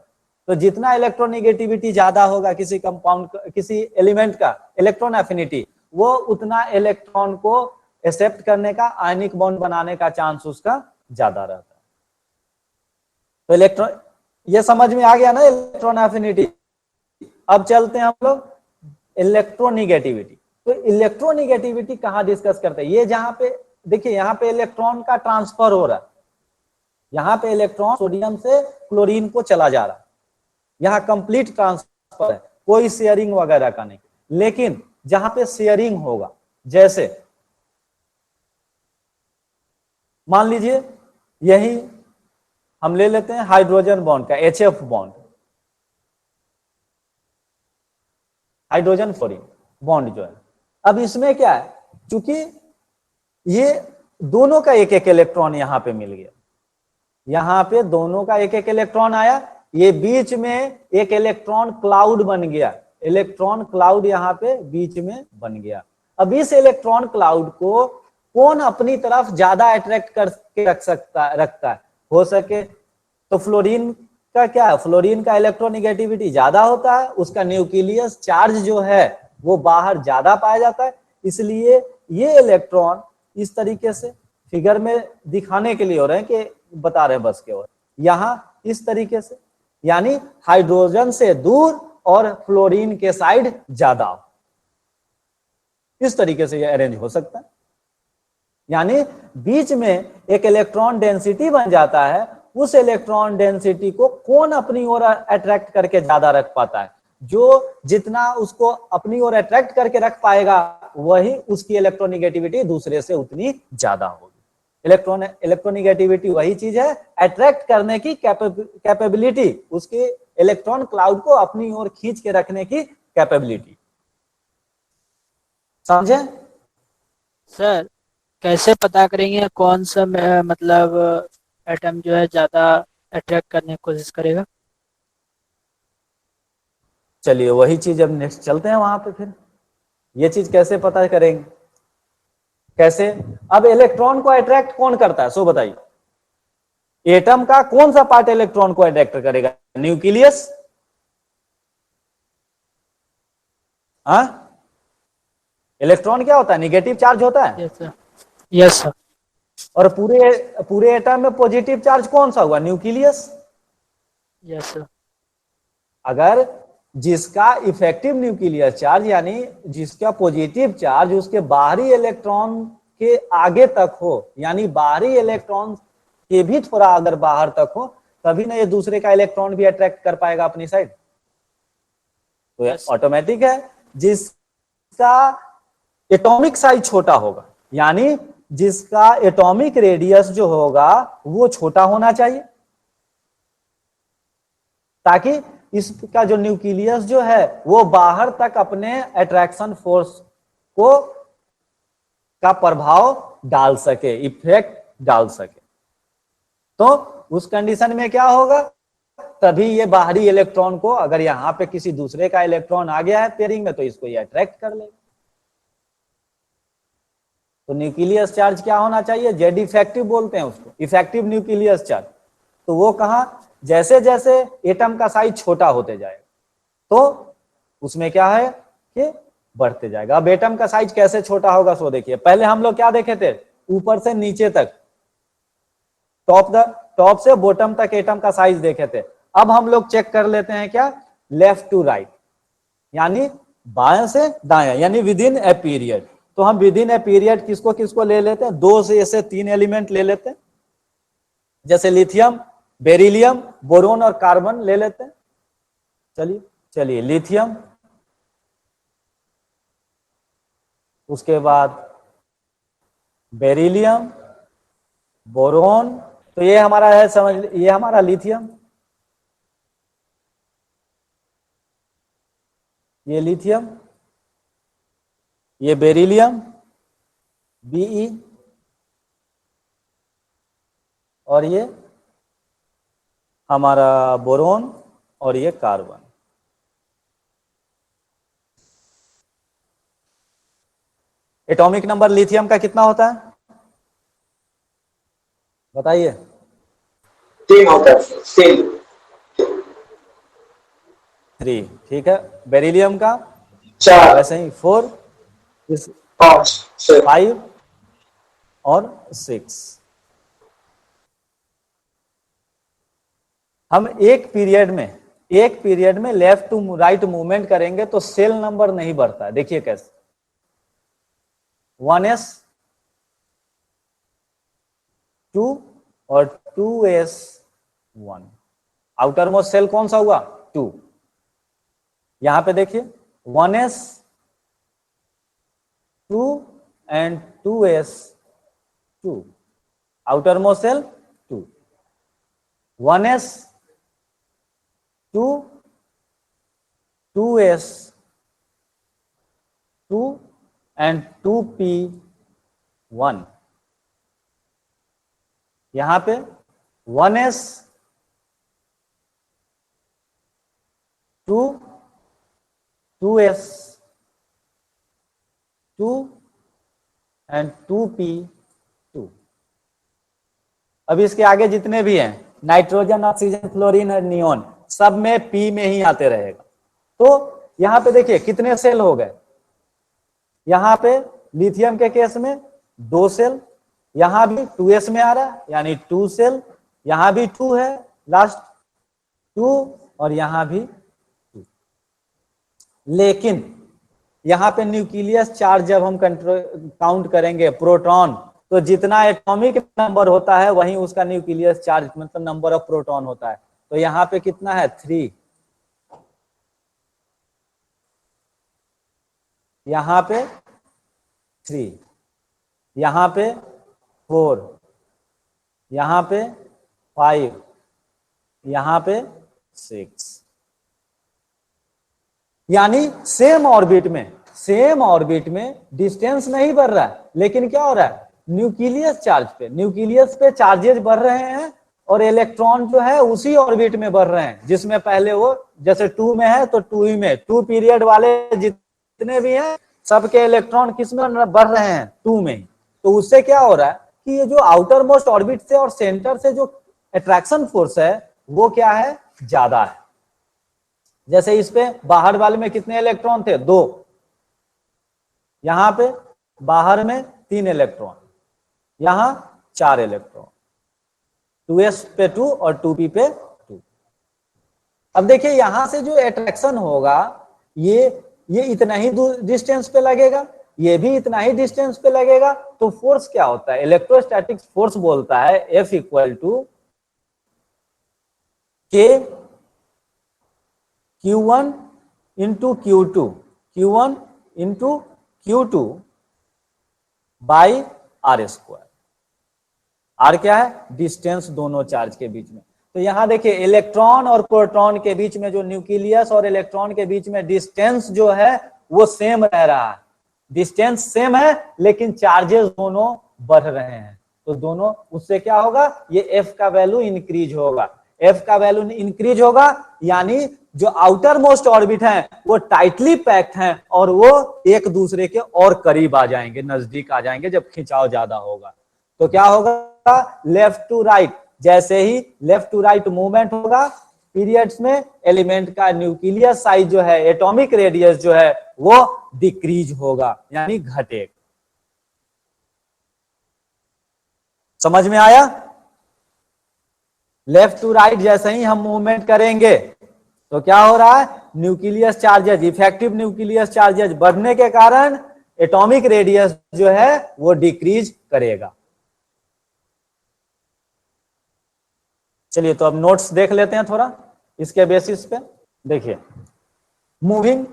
तो जितना इलेक्ट्रोनिगेटिविटी ज्यादा होगा किसी कंपाउंड, किसी एलिमेंट का इलेक्ट्रॉन एफिनिटी, वो उतना इलेक्ट्रॉन को एक्सेप्ट करने का, आयनिक बॉन्ड बनाने का चांस उसका ज्यादा रहता है। तो इलेक्ट्रॉन, ये समझ में आ गया ना इलेक्ट्रॉन एफिनिटी। अब चलते हैं हम लोग इलेक्ट्रोनिगेटिविटी। तो इलेक्ट्रोनिगेटिविटी कहां डिस्कस करते हैं? ये जहां पे देखिए, यहां पे इलेक्ट्रॉन का ट्रांसफर हो रहा है, यहां पे इलेक्ट्रॉन सोडियम से क्लोरीन को चला जा रहा है, यहां कंप्लीट ट्रांसफर है, कोई शेयरिंग वगैरह का नहीं। लेकिन जहां पे शेयरिंग होगा, जैसे मान लीजिए यही हम ले लेते हैं हाइड्रोजन बॉन्ड का HF bond, hydrogen fluorine bond जो है। अब इसमें क्या है, चूंकि ये दोनों का एक एक इलेक्ट्रॉन यहां पे मिल गया, यहां पे दोनों का एक एक इलेक्ट्रॉन आया, ये बीच में एक इलेक्ट्रॉन क्लाउड बन गया, इलेक्ट्रॉन क्लाउड यहां पे बीच में बन गया। अब इस इलेक्ट्रॉन क्लाउड को कौन अपनी तरफ ज्यादा अट्रैक्ट करके रखता है, हो सके तो फ्लोरीन का क्या है, फ्लोरीन का इलेक्ट्रोनिगेटिविटी ज्यादा होता है, उसका न्यूक्लियस चार्ज जो है वो बाहर ज्यादा पाया जाता है। इसलिए ये इलेक्ट्रॉन इस तरीके से फिगर में दिखाने के लिए हो रहे हैं कि बता रहे हैं बस केवल, यहां इस तरीके से, यानी हाइड्रोजन से दूर और फ्लोरीन के साइड ज्यादा, इस तरीके से यह अरेंज हो सकता है। यानी बीच में एक इलेक्ट्रॉन डेंसिटी बन जाता है, उस इलेक्ट्रॉन डेंसिटी को कौन अपनी ओर अट्रैक्ट करके ज्यादा रख पाता है, जो जितना उसको अपनी ओर अट्रैक्ट करके रख पाएगा वही उसकी इलेक्ट्रोनिगेटिविटी दूसरे से उतनी ज्यादा होगी। इलेक्ट्रोनिगेटिविटी वही चीज है, अट्रैक्ट करने की कैपेबिलिटी, उसके इलेक्ट्रॉन क्लाउड को अपनी ओर खींच के रखने की कैपेबिलिटी। समझे सर? कैसे पता करेंगे कौन सा मतलब एटम जो है ज्यादा अट्रैक्ट करने की कोशिश करेगा? चलिए वही चीज अब नेक्स्ट चलते हैं वहां पे। फिर ये चीज कैसे पता करेंगे, कैसे? अब इलेक्ट्रॉन को अट्रैक्ट कौन करता है सो बताइए, एटम का कौन सा पार्ट इलेक्ट्रॉन को अट्रैक्ट करेगा? न्यूक्लियस। हाँ, इलेक्ट्रॉन क्या होता है, निगेटिव चार्ज होता है। Yes sir. Yes sir. और पूरे एटम में पॉजिटिव चार्ज कौन सा हुआ? न्यूक्लियस। Yes sir. अगर जिसका इफेक्टिव न्यूक्लियर चार्ज, यानी जिसका पॉजिटिव चार्ज उसके बाहरी इलेक्ट्रॉन के आगे तक हो, यानी बाहरी इलेक्ट्रॉन के भी थोड़ा अगर बाहर तक हो, तभी ना ये दूसरे का इलेक्ट्रॉन भी अट्रैक्ट कर पाएगा अपनी साइड। तो ये ऑटोमेटिक है। जिसका एटॉमिक साइज छोटा होगा, यानी जिसका एटॉमिक रेडियस जो होगा वो छोटा होना चाहिए, ताकि इसका जो न्यूक्लियस जो है वो बाहर तक अपने अट्रैक्शन फोर्स को का प्रभाव डाल सके, इफेक्ट डाल सके। तो उस कंडीशन में क्या होगा, तभी ये बाहरी इलेक्ट्रॉन को, अगर यहां पे किसी दूसरे का इलेक्ट्रॉन आ गया है पेयरिंग में, तो इसको ये अट्रैक्ट कर लेगा। तो न्यूक्लियस चार्ज क्या होना चाहिए? जेड इफेक्टिव बोलते हैं उसको, इफेक्टिव न्यूक्लियस चार्ज। तो वो कहां, जैसे जैसे एटम का साइज छोटा होते जाएगा तो उसमें क्या है कि बढ़ते जाएगा। अब एटम का साइज कैसे छोटा होगा सो देखिए, पहले हम लोग क्या देखे थे, ऊपर से नीचे तक, टॉप से बॉटम तक एटम का साइज देखे थे। अब हम लोग चेक कर लेते हैं क्या, लेफ्ट टू राइट, यानी बाएं से दाएं, यानी विद इन ए पीरियड। तो हम विद इन ए पीरियड किसको किसको ले लेते हैं, 2 से 3 एलिमेंट ले लेते हैं, जैसे लिथियम, बेरिलियम, बोरोन और कार्बन ले लेते हैं। चलिए लिथियम, उसके बाद बेरिलियम, बोरोन, तो ये हमारा है, समझ, ये हमारा लिथियम, ये लिथियम, ये बेरिलियम Be, और ये हमारा बोरोन, और ये कार्बन। एटॉमिक नंबर लिथियम का कितना होता है बताइए? 3 होता है, 3। 3, ठीक है। बेरिलियम का 4, वैसे ही 4, 5, 6। 5 और 6। हम एक पीरियड में लेफ्ट टू राइट मूवमेंट करेंगे तो सेल नंबर नहीं बढ़ता है। देखिए कैसे, 1s 2 और 2s 1। आउटर मोस्ट सेल कौन सा हुआ? 2। यहां पे देखिए 1s 2 and 2s 2, outer most shell 2, 1s 2, 2s 2 and 2p 1। यहां पे 1s 2, 2s 2 एंड 2p 2। अब इसके आगे जितने भी हैं, नाइट्रोजन, ऑक्सीजन, फ्लोरीन और नियोन, सब में p में ही आते रहेगा। तो यहां पे देखिए कितने सेल हो गए, यहां पे लिथियम के केस में 2 सेल, यहां भी 2s में आ रहा है यानी 2 सेल, यहां भी 2 है, लास्ट 2, और यहां भी 2। लेकिन यहां पे न्यूक्लियस चार्ज जब हम काउंट करेंगे प्रोटॉन, तो जितना एटॉमिक नंबर होता है वही उसका न्यूक्लियस चार्ज मतलब नंबर ऑफ प्रोटॉन होता है। तो यहां पे कितना है? 3, यहां पे 3, यहां पे 4, यहां पे 5, यहां पे 6। यानी सेम ऑर्बिट में डिस्टेंस नहीं बढ़ रहा है, लेकिन क्या हो रहा है? न्यूक्लियस पे चार्जेस बढ़ रहे हैं और इलेक्ट्रॉन जो है उसी ऑर्बिट में बढ़ रहे हैं, जिसमें पहले वो जैसे 2 में है तो 2 ही में, 2 पीरियड वाले जितने भी हैं सबके इलेक्ट्रॉन किस में बढ़ रहे हैं? 2 में ही। तो उससे क्या हो रहा है कि ये जो आउटर मोस्ट ऑर्बिट से और सेंटर से जो अट्रैक्शन फोर्स है वो क्या है? ज्यादा है। जैसे इस पे बाहर वाले में कितने इलेक्ट्रॉन थे? 2, यहां पे बाहर में 3 इलेक्ट्रॉन, यहां 4 इलेक्ट्रॉन, 2s पे 2 और 2p पे 2। अब देखिए यहां से जो अट्रैक्शन होगा ये इतना ही डिस्टेंस पे लगेगा, ये भी इतना ही डिस्टेंस पे लगेगा। तो फोर्स क्या होता है? इलेक्ट्रोस्टैटिक फोर्स बोलता है F equal to K Q1 into Q2, Q1 into Q2 by R square. R क्या है? डिस्टेंस दोनों चार्ज के बीच में। तो यहां देखिए इलेक्ट्रॉन और प्रोटॉन के बीच में जो न्यूक्लियस और इलेक्ट्रॉन के बीच में डिस्टेंस जो है वो सेम रह रहा है, डिस्टेंस सेम है लेकिन चार्जेस दोनों बढ़ रहे हैं। तो दोनों उससे क्या होगा? ये F का वैल्यू इंक्रीज होगा। F का वैल्यू इंक्रीज होगा यानी जो आउटर मोस्ट ऑर्बिट है वो टाइटली पैक्ड है और वो एक दूसरे के और करीब आ जाएंगे, नजदीक आ जाएंगे जब खिंचाव ज्यादा होगा। तो क्या होगा? लेफ्ट टू राइट, जैसे ही लेफ्ट टू राइट मूवमेंट होगा पीरियड्स में एलिमेंट का न्यूक्लियस साइज जो है, एटॉमिक रेडियस जो है वो डिक्रीज होगा यानी घटेगा। समझ में आया? लेफ्ट टू राइट जैसे ही हम मूवमेंट करेंगे तो क्या हो रहा है? Nucleus charges, effective nucleus charges बढ़ने के कारण एटॉमिक रेडियस जो है वो डिक्रीज करेगा। चलिए तो अब नोट्स देख लेते हैं थोड़ा इसके बेसिस पे। देखिए moving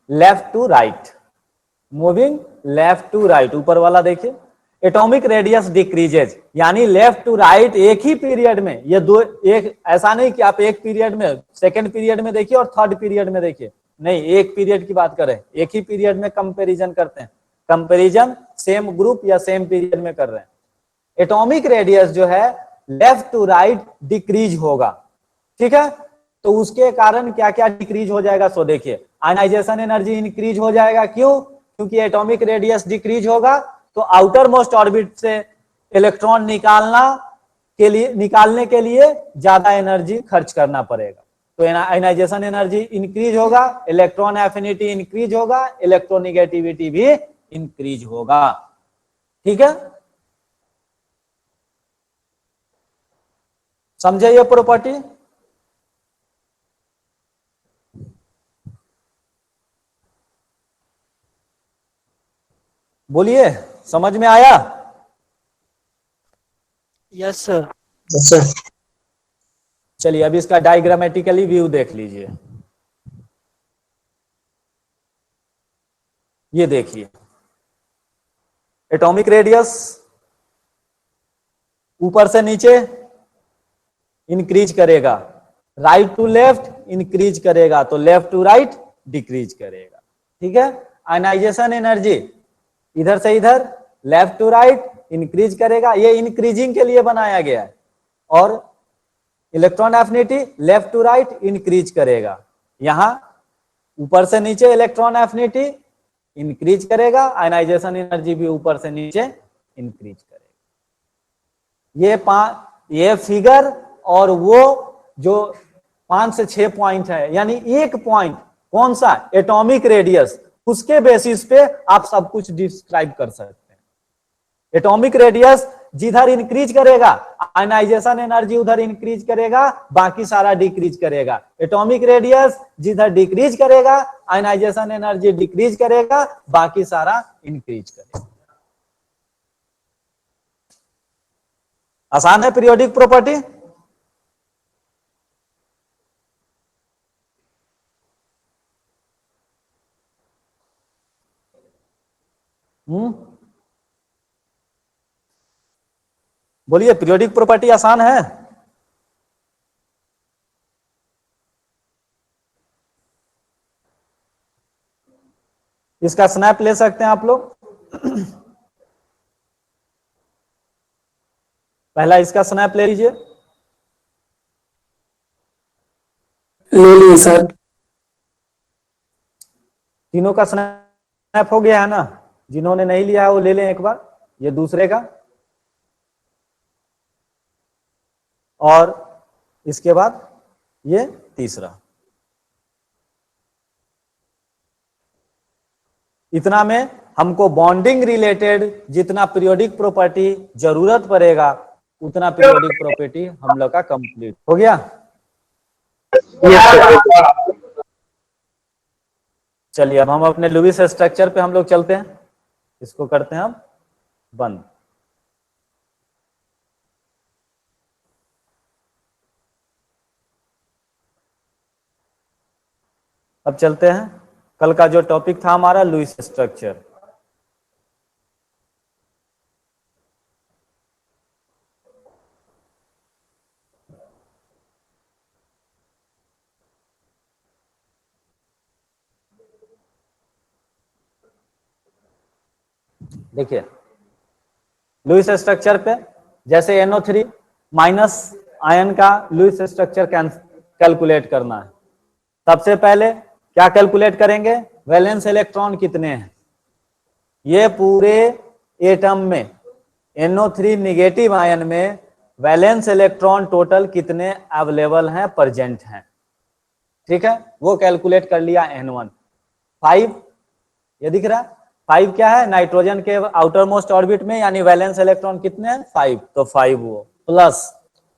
left to right, moving left to right, ऊपर वाला देखिए एटॉमिक रेडियस डिक्रीजेज, यानी लेफ्ट टू राइट एक ही पीरियड में, ये दो, एक ऐसा नहीं कि आप एक पीरियड में, सेकंड पीरियड में देखिए और थर्ड पीरियड में देखिए, नहीं, एक पीरियड की बात करें, एक ही पीरियड में कंपैरिजन करते हैं, कंपैरिजन सेम ग्रुप या सेम पीरियड में कर रहे हैं। एटॉमिक रेडियस जो है लेफ्ट टू राइट डिक्रीज होगा, ठीक है। तो उसके कारण क्या क्या डिक्रीज हो जाएगा, सो देखिए आयनाइजेशन एनर्जी इंक्रीज हो जाएगा, क्यों? क्योंकि एटॉमिक रेडियस डिक्रीज होगा तो आउटर मोस्ट ऑर्बिट से इलेक्ट्रॉन निकालने के लिए ज्यादा एनर्जी खर्च करना पड़ेगा, तो आयनाइजेशन एनर्जी इंक्रीज होगा, इलेक्ट्रॉन एफिनिटी इंक्रीज होगा, इलेक्ट्रोनिगेटिविटी भी इंक्रीज होगा, ठीक है। समझे ये प्रॉपर्टी? बोलिए, समझ में आया? Yes sir. सर चलिए अब इसका डायग्रामेटिकली व्यू देख लीजिए। ये देखिए एटॉमिक रेडियस ऊपर से नीचे इंक्रीज करेगा, राइट टू लेफ्ट इंक्रीज करेगा, तो लेफ्ट टू राइट डिक्रीज करेगा, ठीक है। आयनाइजेशन एनर्जी इधर से इधर लेफ्ट टू राइट इंक्रीज करेगा, ये इंक्रीजिंग के लिए बनाया गया है, और electron affinity left to right increase करेगा, यहां ऊपर से नीचे इलेक्ट्रॉन एफिनिटी इंक्रीज करेगा, आयनाइजेशन एनर्जी भी ऊपर से नीचे इंक्रीज करेगा। ये फिगर और वो जो 5 से 6 पॉइंट है, यानी एक पॉइंट कौन सा, एटॉमिक रेडियस, उसके बेसिस पे आप सब कुछ डिस्क्राइब कर सकते हैं। एटॉमिक रेडियस जिधर इंक्रीज करेगा आयनाइजेशन एनर्जी उधर इंक्रीज करेगा, बाकी सारा डिक्रीज करेगा। एटॉमिक रेडियस जिधर डिक्रीज करेगा आयनाइजेशन एनर्जी डिक्रीज करेगा, बाकी सारा इंक्रीज करेगा। आसान है पीरियोडिक प्रॉपर्टी? बोलिए, पीरियोडिक प्रॉपर्टी आसान है? इसका स्नैप ले सकते हैं आप लोग। पहला इसका स्नैप ले लीजिए। ले लिए सर। तीनों का स्नैप हो गया है ना? जिन्होंने नहीं लिया है वो ले लें एक बार, ये दूसरे का, और इसके बाद ये तीसरा। इतना में हमको बॉन्डिंग रिलेटेड जितना पीरियोडिक प्रॉपर्टी जरूरत पड़ेगा उतना पीरियोडिक प्रॉपर्टी हम लोग का कंप्लीट हो गया। चलिए अब हम अपने लुईस स्ट्रक्चर पे हम लोग चलते हैं, इसको करते हैं हम बंद। अब चलते हैं, कल का जो टॉपिक था हमारा लुईस स्ट्रक्चर। देखिए लुईस स्ट्रक्चर पे जैसे NO3 माइनस आयन का लुईस स्ट्रक्चर कैलकुलेट करना है। सबसे पहले क्या कैलकुलेट करेंगे, वैलेंस इलेक्ट्रॉन कितने हैं। ये पूरे एटम में NO3 निगेटिव आयन में वैलेंस इलेक्ट्रॉन टोटल कितने अवेलेबल हैं, प्रेजेंट हैं, ठीक है, वो कैलकुलेट कर लिया। N1 5, ये दिख रहा है 5 क्या है, नाइट्रोजन के आउटर मोस्ट ऑर्बिट में, यानी वैलेंस इलेक्ट्रॉन कितने हैं 5, तो 5 वो प्लस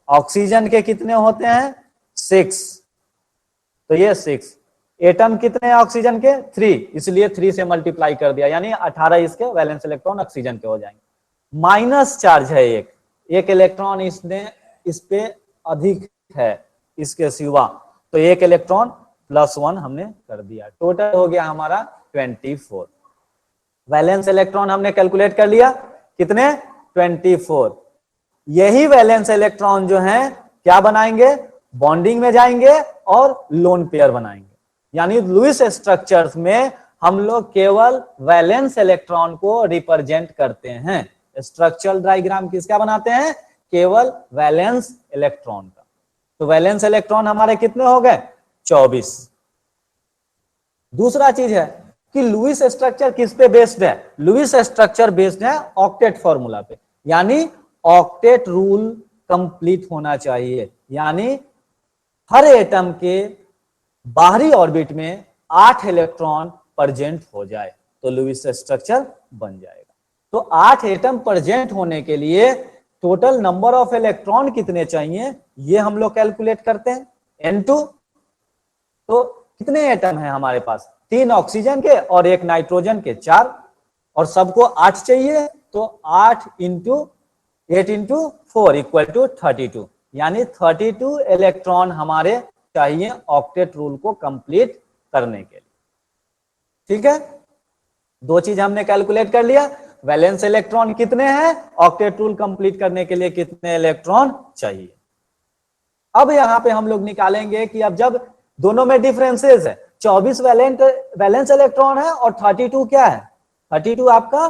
ऑक्सीजन के कितने होते हैं 6, तो ये 6। एटम कितने हैं ऑक्सीजन के 3, इसलिए 3 से मल्टीप्लाई कर दिया, यानी 18 इसके वैलेंस इलेक्ट्रॉन ऑक्सीजन के हो जाएंगे। माइनस चार्ज है एक इलेक्ट्रॉन इसने इस पे अधिक है इसके सिवा, तो एक इलेक्ट्रॉन +1 हमने कर दिया, टोटल हो गया हमारा 24। वैलेंस इलेक्ट्रॉन हमने कैलकुलेट कर लिया, कितने 24। यही वैलेंस इलेक्ट्रॉन जो हैं क्या बनाएंगे, बॉन्डिंग में जाएंगे और लोन पेयर बनाएंगे। यानी लुईस स्ट्रक्चर्स में हम लोग केवल वैलेंस इलेक्ट्रॉन को रिप्रेजेंट करते हैं। स्ट्रक्चरल डायग्राम किसका बनाते हैं, केवल वैलेंस इलेक्ट्रॉन का। तो वैलेंस इलेक्ट्रॉन हमारे कितने हो गए 24। दूसरा चीज है कि लुईस स्ट्रक्चर किस पे बेस्ड है, लुईस स्ट्रक्चर बेस्ड है ऑक्टेट फॉर्मूला पे। यानी ऑक्टेट रूल कंप्लीट होना चाहिए, यानी हर एटम के बाहरी ऑर्बिट में 8 इलेक्ट्रॉन प्रेजेंट हो जाए तो लुईस स्ट्रक्चर बन जाएगा। तो 8 एटम प्रेजेंट होने के लिए टोटल नंबर ऑफ इलेक्ट्रॉन कितने चाहिए ये हम लोग कैलकुलेट करते हैं, N2। तो कितने एटम है हमारे पास, 3 ऑक्सीजन के और 1 नाइट्रोजन के, 4, और सबको 8 चाहिए। तो 8 इंटू 8 इंटू 4 इक्वल टू 32, यानी 32 इलेक्ट्रॉन हमारे चाहिए ऑक्टेट रूल को कंप्लीट करने के लिए। ठीक है, दो चीज हमने कैलकुलेट कर लिया, वैलेंस इलेक्ट्रॉन कितने हैं, ऑक्टेट रूल कंप्लीट करने के लिए कितने इलेक्ट्रॉन चाहिए। अब यहां पे हम लोग निकालेंगे कि अब जब दोनों में डिफरेंसेस है, 24 वैलेंस इलेक्ट्रॉन है और 32 क्या है, 32 आपका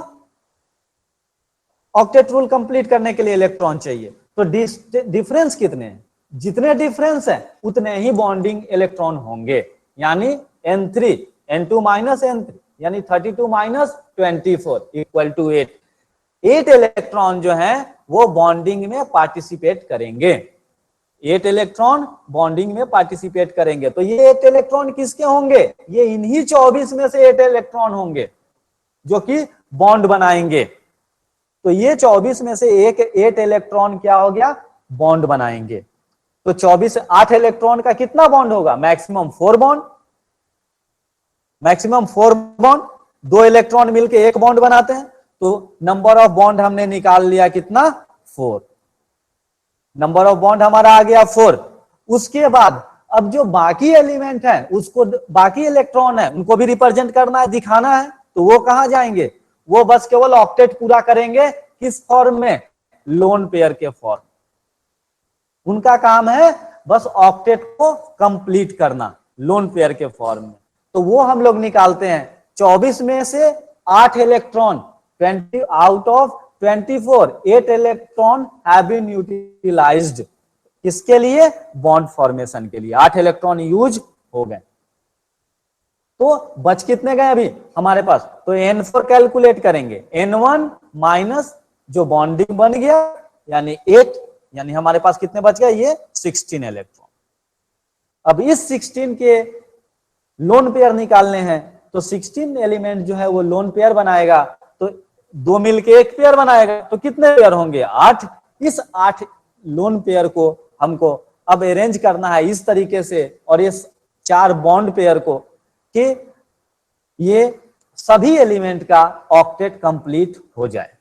ऑक्टेट रूल कंप्लीट करने के लिए इलेक्ट्रॉन चाहिए। तो डिफरेंस कितने हैं, जितने डिफरेंस है उतने ही बॉन्डिंग इलेक्ट्रॉन होंगे। यानी N3 N2 माइनस N3 यानी 32 माइनस 24 इक्वल टू 8। 8 इलेक्ट्रॉन जो है वो बॉन्डिंग में पार्टिसिपेट करेंगे, 8 इलेक्ट्रॉन बॉन्डिंग में पार्टिसिपेट करेंगे। तो ये 8 इलेक्ट्रॉन किसके होंगे, ये इन्हीं 24 में से 8 इलेक्ट्रॉन होंगे जो कि बॉन्ड बनाएंगे। तो ये 24 में से 8 इलेक्ट्रॉन क्या हो गया, बॉन्ड बनाएंगे। तो 24 8 इलेक्ट्रॉन का कितना बॉन्ड होगा, maximum 4 bond, maximum 4 bond. 2 electron मिलके एक बॉन्ड बनाते हैं, तो नंबर ऑफ बॉन्ड हमने निकाल लिया कितना, 4। नंबर ऑफ बॉन्ड हमारा आ गया 4। उसके बाद अब जो बाकी एलिमेंट है उसको, बाकी इलेक्ट्रॉन है उनको भी रिप्रेजेंट करना है, दिखाना है। तो वो कहां जाएंगे, वो बस केवल ऑक्टेट पूरा करेंगे, किस फॉर्म में, लोन पेयर के फॉर्म। उनका काम है बस ऑक्टेट को कंप्लीट करना लोन पेयर के फॉर्म में। तो वो हम लोग निकालते हैं 24 में से 8 electron, 20 out of 24 8 electron have been utilised, किसके लिए, बॉन्ड फॉर्मेशन के लिए 8 इलेक्ट्रॉन यूज हो गए। तो बच कितने गए अभी हमारे पास, तो N4 कैलकुलेट करेंगे, N1 माइनस जो बॉन्डिंग बन गया यानी 8, यानी हमारे पास कितने बच गए, ये 16 इलेक्ट्रॉन। अब इस 16 के लोन पेयर निकालने हैं, तो 16 एलिमेंट जो है वो लोन पेयर बनाएगा, तो 2 मिलके एक पेयर बनाएगा, तो कितने पेयर होंगे, 8। इस 8 लोन पेयर को हमको अब अरेंज करना है इस तरीके से, और इस 4 बॉन्ड पेयर को, कि ये सभी एलिमेंट का ऑक्टेट कंप्लीट हो जाए।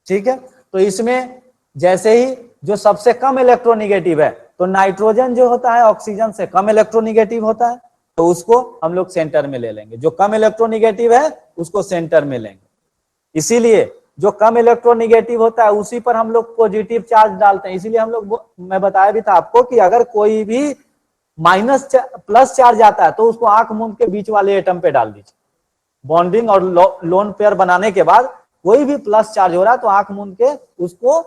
ठीक है, तो इसमें जैसे ही जो सबसे कम इलेक्ट्रोनिगेटिव है, तो नाइट्रोजन जो होता है ऑक्सीजन से कम इलेक्ट्रोनिगेटिव होता है, तो उसको हम लोग सेंटर में ले लेंगे। जो कम इलेक्ट्रोनिगेटिव है उसको सेंटर में लेंगे, इसीलिए जो कम इलेक्ट्रोनिगेटिव होता है उसी पर हम लोग पॉजिटिव चार्ज डालते हैं। इसीलिए हम लोग, मैं बताया भी था आपको कि अगर कोई भी माइनस प्लस चार्ज आता है तो उसको आंख मूंद के बीच वाले एटम पे डाल दीजिए। बॉन्डिंग और लोन पेयर बनाने के बाद कोई भी प्लस चार्ज हो रहा है तो आंख मूंद के उसको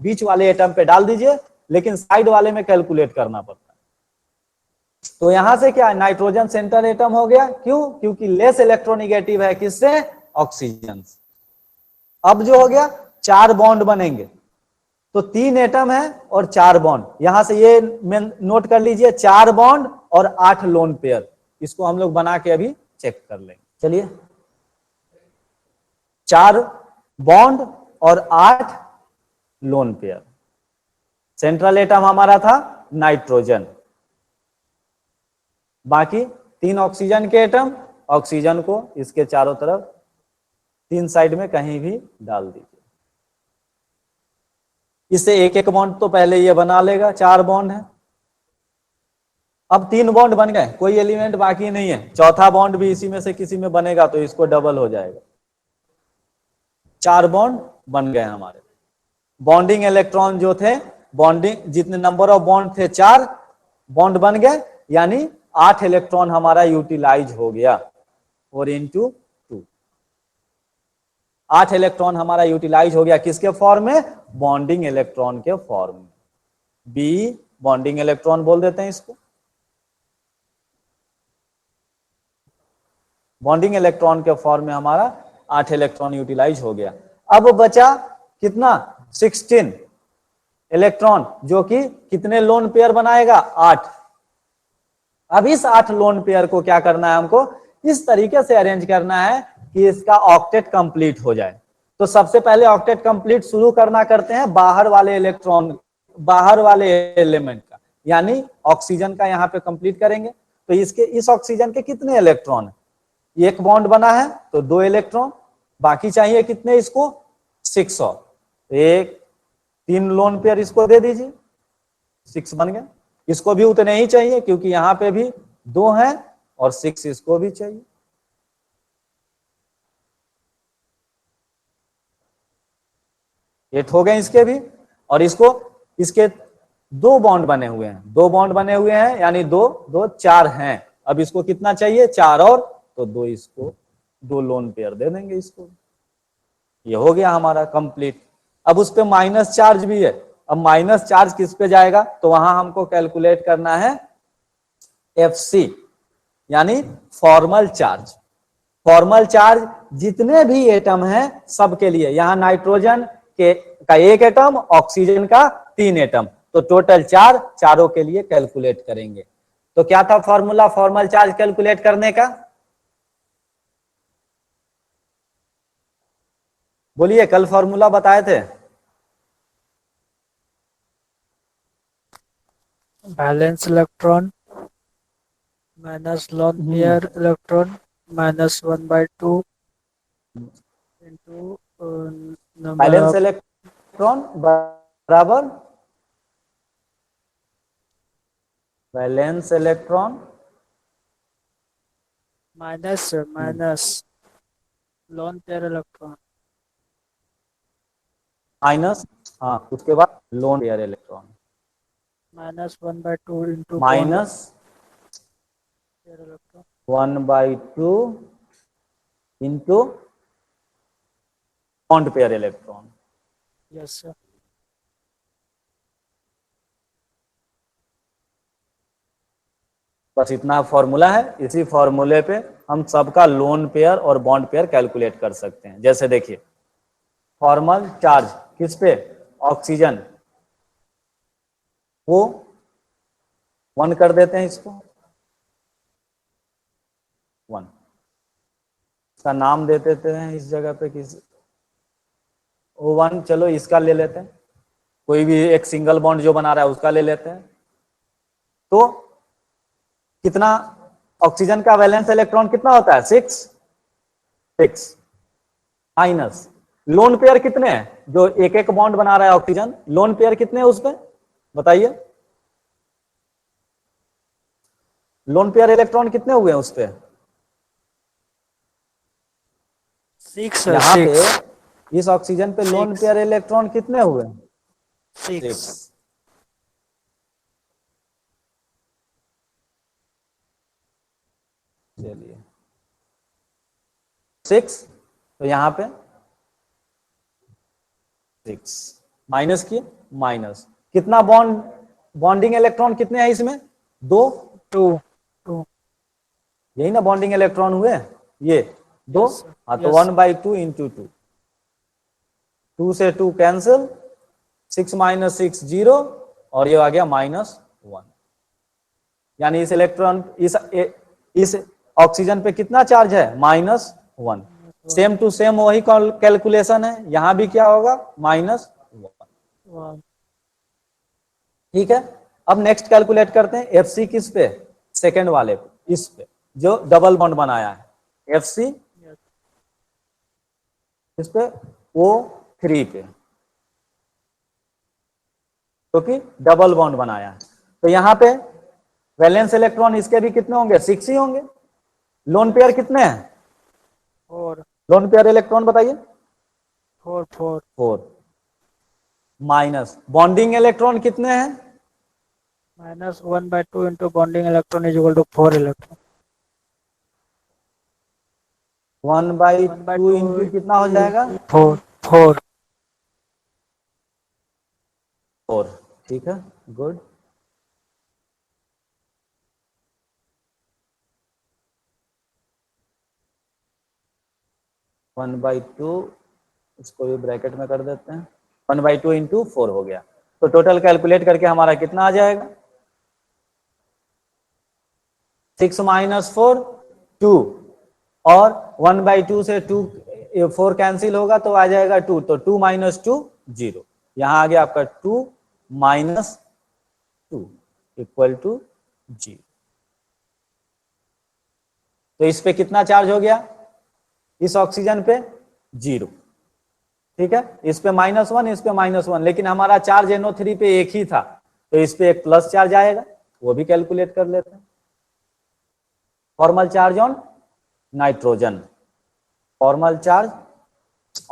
बीच वाले एटम पे डाल दीजिए, लेकिन साइड वाले में कैलकुलेट करना पड़ता है। तो यहां से क्या, नाइट्रोजन सेंटर एटम हो गया, क्यों, क्योंकि लेस इलेक्ट्रोनिगेटिव है, किससे, ऑक्सीजन से। अब जो हो गया 4 बॉन्ड बनेंगे, तो 3 एटम है और 4 बॉन्ड, यहां से ये नोट कर लीजिए, 4 बॉन्ड और 8 लोन पेयर। इसको हम लोग बना के अभी चेक कर लेंगे। चलिए, 4 बॉन्ड और 8 लोन पेयर। सेंट्रल एटम हमारा था नाइट्रोजन, बाकी 3 ऑक्सीजन के एटम, ऑक्सीजन को इसके चारों तरफ 3 साइड में कहीं भी डाल दीजिए। इससे एक एक बॉन्ड तो पहले ये बना लेगा, 4 बॉन्ड है। अब 3 बॉन्ड बन गए, कोई एलिमेंट बाकी नहीं है, चौथा बॉन्ड भी इसी में से किसी में बनेगा तो इसको डबल हो जाएगा। 4 बॉन्ड बन गए हमारे। बॉन्डिंग इलेक्ट्रॉन जो थे, बॉन्डिंग जितने नंबर ऑफ बॉन्ड थे 4 बॉन्ड बन गए, यानी 8 इलेक्ट्रॉन हमारा यूटिलाइज हो गया। 4 इंटू 2, 8 इलेक्ट्रॉन हमारा यूटिलाइज हो गया। किसके फॉर्म में? बॉन्डिंग इलेक्ट्रॉन के फॉर्म में। बी बॉन्डिंग इलेक्ट्रॉन बोल देते हैं इसको। बॉन्डिंग इलेक्ट्रॉन के फॉर्म में हमारा 8 इलेक्ट्रॉन यूटिलाइज हो गया। अब बचा कितना? 16 इलेक्ट्रॉन, जो कि कितने लोन पेयर बनाएगा? 8। अब इस 8 लोन पेयर को क्या करना है हमको? इस तरीके से अरेंज करना है कि इसका ऑक्टेट कंप्लीट हो जाए। तो सबसे पहले ऑक्टेट कंप्लीट शुरू करना करते हैं बाहर वाले इलेक्ट्रॉन, बाहर वाले एलिमेंट का, यानी ऑक्सीजन का यहाँ पे कंप्लीट करेंगे। तो इसके इस ऑक्सीजन के कितने इलेक्ट्रॉन है? एक बॉन्ड बना है तो 2 इलेक्ट्रॉन, बाकी चाहिए कितने इसको? 600। एक 3 लोन पेयर इसको दे दीजिए, 6 बन गए। इसको भी उतने ही चाहिए क्योंकि यहां पे भी 2 हैं और 6 इसको भी चाहिए। एट हो गए इसके भी। और इसको, इसके 2 बॉन्ड बने हुए हैं, 2 बॉन्ड बने हुए हैं, यानी 2 2 4 हैं। अब इसको कितना चाहिए? 4 और, तो 2 इसको 2 लोन पेयर दे देंगे इसको। ये हो गया हमारा कंप्लीट। अब उस पे माइनस चार्ज भी है। अब माइनस चार्ज किस पे जाएगा? तो वहां हमको कैलकुलेट करना है FC, यानी फॉर्मल चार्ज। फॉर्मल चार्ज जितने भी एटम हैं सबके लिए, यहां नाइट्रोजन के का 1 एटम, ऑक्सीजन का 3 एटम, तो टोटल 4, चारों के लिए कैलकुलेट करेंगे। तो क्या था फॉर्मूला फॉर्मल चार्ज कैलकुलेट करने का? बोलिए, कल फॉर्मूला बताए थे। Balance electron minus lone pair electron minus 1/2 into number balance of electron बराबर balance electron minus lone pair electron minus, हाँ उसके बाद lone pair electron minus 1/2 into minus pair electron 1/2 into bond pair electron. Yes sir. बस इतना formula है। इसी फॉर्मूले पे हम सबका लोन पेयर और बॉन्ड पेयर कैलकुलेट कर सकते हैं। जैसे देखिए, फॉर्मल चार्ज किस पे? ऑक्सीजन, वो 1 कर देते हैं इसको, 1 इसका नाम दे देते हैं इस जगह पे किसी O1, चलो इसका ले लेते हैं, कोई भी एक सिंगल बॉन्ड जो बना रहा है उसका ले लेते हैं। तो कितना ऑक्सीजन का वैलेंस इलेक्ट्रॉन कितना होता है? 6 माइनस लोन पेयर कितने हैं? जो एक एक बॉन्ड बना रहा है ऑक्सीजन, लोन पेयर कितने हैं उस पे बताइए? लोन पेयर इलेक्ट्रॉन कितने हुए हैं उस पे? 6 यहाँ 6 पे इस ऑक्सीजन पे लोन पेयर इलेक्ट्रॉन कितने हुए? 6 चलिए 6, तो यहाँ पे 6 माइनस किए, माइनस कितना बॉन्डिंग इलेक्ट्रॉन कितने हैं इसमें? 2 2 यही ना बॉन्डिंग इलेक्ट्रॉन हुए, ये 2। हाँ तो 1/2 इंटू 2, 2 से 2 कैंसिल, 6 माइनस 6 0, और ये आ गया -1। यानी इस इलेक्ट्रॉन इस ऑक्सीजन पे कितना चार्ज है? -1। सेम टू सेम वही कैलकुलेशन है, यहां भी क्या होगा? -1। ठीक है। अब नेक्स्ट कैलकुलेट करते हैं FC किस पे? सेकेंड वाले पे, इस पे जो डबल बॉन्ड बनाया है। FC इस पे O3 पे, क्योंकि डबल बॉन्ड बनाया है। तो यहां पे वैलेंस इलेक्ट्रॉन इसके भी कितने होंगे? 6 ही होंगे। लोन पेयर कितने हैं? और लोन पेयर इलेक्ट्रॉन बताइए। Four four 4 minus bonding electron कितने हैं? -1/2 into bonding electron is equal to 4 electron. 1/2 into कितना हो जाएगा? 4 4। 4। ठीक है, गुड। वन बाई टू, इसको भी ब्रैकेट में कर देते हैं। 1/2 इंटू 4 हो गया। तो टोटल कैलकुलेट करके हमारा कितना आ जाएगा? 6 माइनस 4 2, और 1/2 से 2 4 कैंसिल होगा तो आ जाएगा 2, तो 2 माइनस 2 0। यहां आ गया आपका 2 माइनस 2 इक्वल टू 0। तो इस पे कितना चार्ज हो गया? इस ऑक्सीजन पे 0। ठीक है, इस पे -1, इस पे -1, लेकिन हमारा चार्ज NO3 पे एक ही था, तो इस पे एक प्लस चार्ज आएगा, वो भी कैलकुलेट कर लेते हैं। Formal charge on nitrogen, formal charge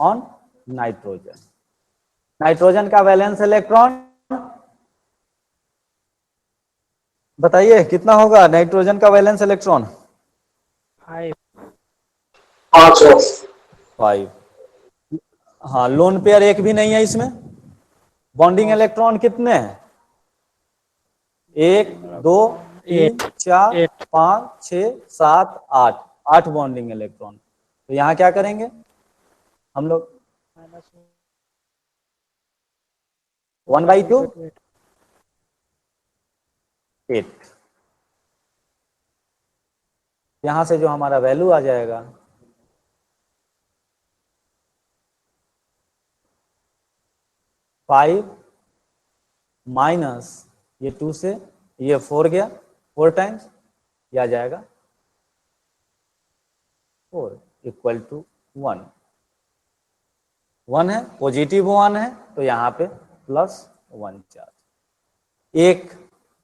on nitrogen. Nitrogen का वैलेंस इलेक्ट्रॉन बताइए कितना होगा? नाइट्रोजन का वैलेंस इलेक्ट्रॉन 5। 5। हाँ, लोन पेयर एक भी नहीं है इसमें। बॉन्डिंग इलेक्ट्रॉन कितने हैं? 1 2 3 4 8। 5 6 7 8, 8 बॉन्डिंग इलेक्ट्रॉन। तो यहाँ क्या करेंगे हम लोग? 1/2 8। यहां से जो हमारा वैल्यू आ जाएगा, फाइव माइनस ये 2 से ये 4 गया, 4 टाइम्स, ये आ जाएगा 4 इक्वल टू 1। 1 है, पॉजिटिव 1 है, तो यहाँ पे +1 चार्ज। एक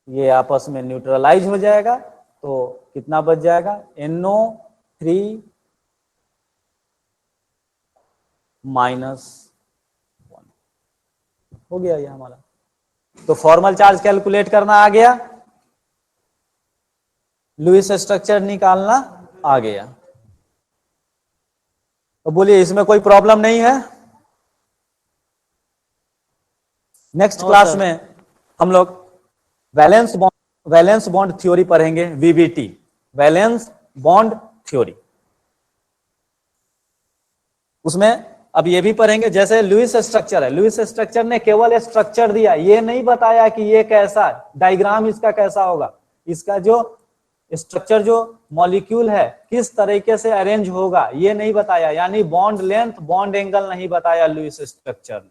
ये आपस में न्यूट्रलाइज हो जाएगा, तो कितना बच जाएगा? NO3 -1 हो गया ये हमारा। तो फॉर्मल चार्ज कैलकुलेट करना आ गया, लुईस स्ट्रक्चर निकालना आ गया। तो बोलिए इसमें कोई प्रॉब्लम नहीं है? नेक्स्ट क्लास में हम लोग वैलेंस बॉन्ड थ्योरी पढ़ेंगे, VBT, वैलेंस बॉन्ड थ्योरी। उसमें अब ये भी पढ़ेंगे, जैसे लुईस स्ट्रक्चर है, लुईस स्ट्रक्चर ने केवल स्ट्रक्चर दिया, ये नहीं बताया कि ये कैसा डायग्राम इसका कैसा होगा, इसका जो स्ट्रक्चर जो मॉलिक्यूल है किस तरीके से अरेंज होगा ये नहीं बताया, यानी बॉन्ड लेंथ बॉन्ड एंगल नहीं बताया लुईस स्ट्रक्चर ने।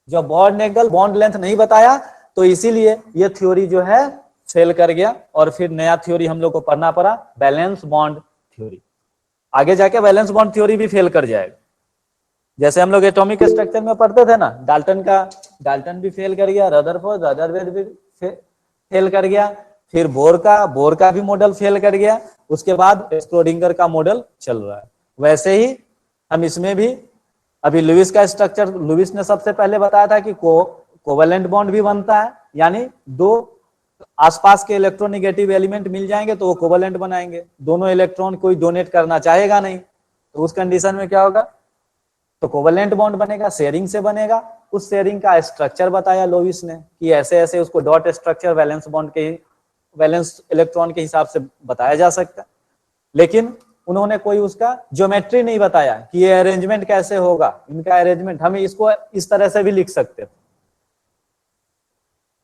जो बॉन्ड एंगल बॉन्ड लेंथ नहीं बताया, तो इसीलिए ये थ्योरी जो है फेल कर गया, और फिर नया थ्योरी हम लोग को पढ़ना पड़ा, बैलेंस बॉन्ड थ्योरी। आगे जाके बैलेंस बॉन्ड थ्योरी भी फेल कर जाएगा। जैसे हम लोग एटॉमिक स्ट्रक्चर में पढ़ते थे ना, डाल्टन भी फेल कर गया, रदरफोर्ड भी फेल कर गया, फिर बोर का भी मॉडल फेल कर गया, उसके बाद स्क्रोडिंगर का मॉडल चल रहा है। वैसे ही हम इसमें भी अभी लुईस का स्ट्रक्चर, लुईस ने सबसे पहले बताया था कि कोवेलेंट बॉन्ड भी बनता है, यानी दो आसपास के इलेक्ट्रोनेगेटिव एलिमेंट मिल जाएंगे तो वो कोवेलेंट बनाएंगे, दोनों इलेक्ट्रॉन कोई डोनेट करना चाहेगा नहीं, तो उस कंडीशन में क्या होगा? तो कोवेलेंट बॉन्ड बनेगा, शेयरिंग से बनेगा। उस शेयरिंग का स्ट्रक्चर बताया लुईस ने कि ऐसे ऐसे उसको डॉट स्ट्रक्चर वैलेंस बॉन्ड के, वैलेंस इलेक्ट्रॉन के हिसाब से बताया जा सकता है, लेकिन उन्होंने कोई उसका ज्योमेट्री नहीं बताया कि ये अरेंजमेंट कैसे होगा, इनका अरेंजमेंट हम इसको इस तरह से भी लिख सकते थे।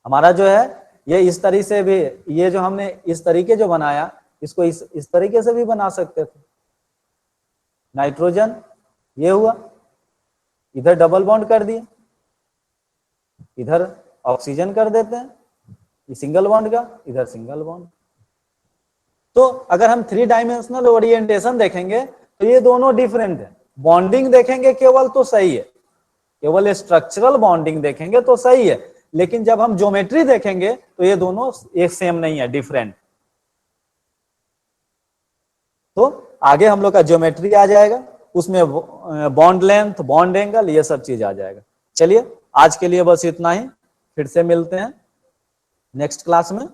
हमारा जो है ये इस तरीके से भी, ये जो हमने इस तरीके जो बनाया, इसको इस तरीके से भी बना सकते थे। नाइट्रोजन ये हुआ, इधर डबल बॉन्ड कर दिए, इधर ऑक्सीजन कर देते हैं, ये सिंगल बॉन्ड का, इधर सिंगल बॉन्ड। तो अगर हम 3 डायमेंशनल ओरिएंटेशन देखेंगे तो ये दोनों डिफरेंट है। बॉन्डिंग देखेंगे केवल तो सही है, केवल स्ट्रक्चरल बॉन्डिंग देखेंगे तो सही है, लेकिन जब हम ज्योमेट्री देखेंगे तो ये दोनों एक सेम नहीं है, डिफरेंट। तो आगे हम लोग का ज्योमेट्री आ जाएगा, उसमें बॉन्ड लेंथ, बॉन्ड एंगल, ये सब चीज आ जाएगा। चलिए आज के लिए बस इतना ही, फिर से मिलते हैं नेक्स्ट क्लास में।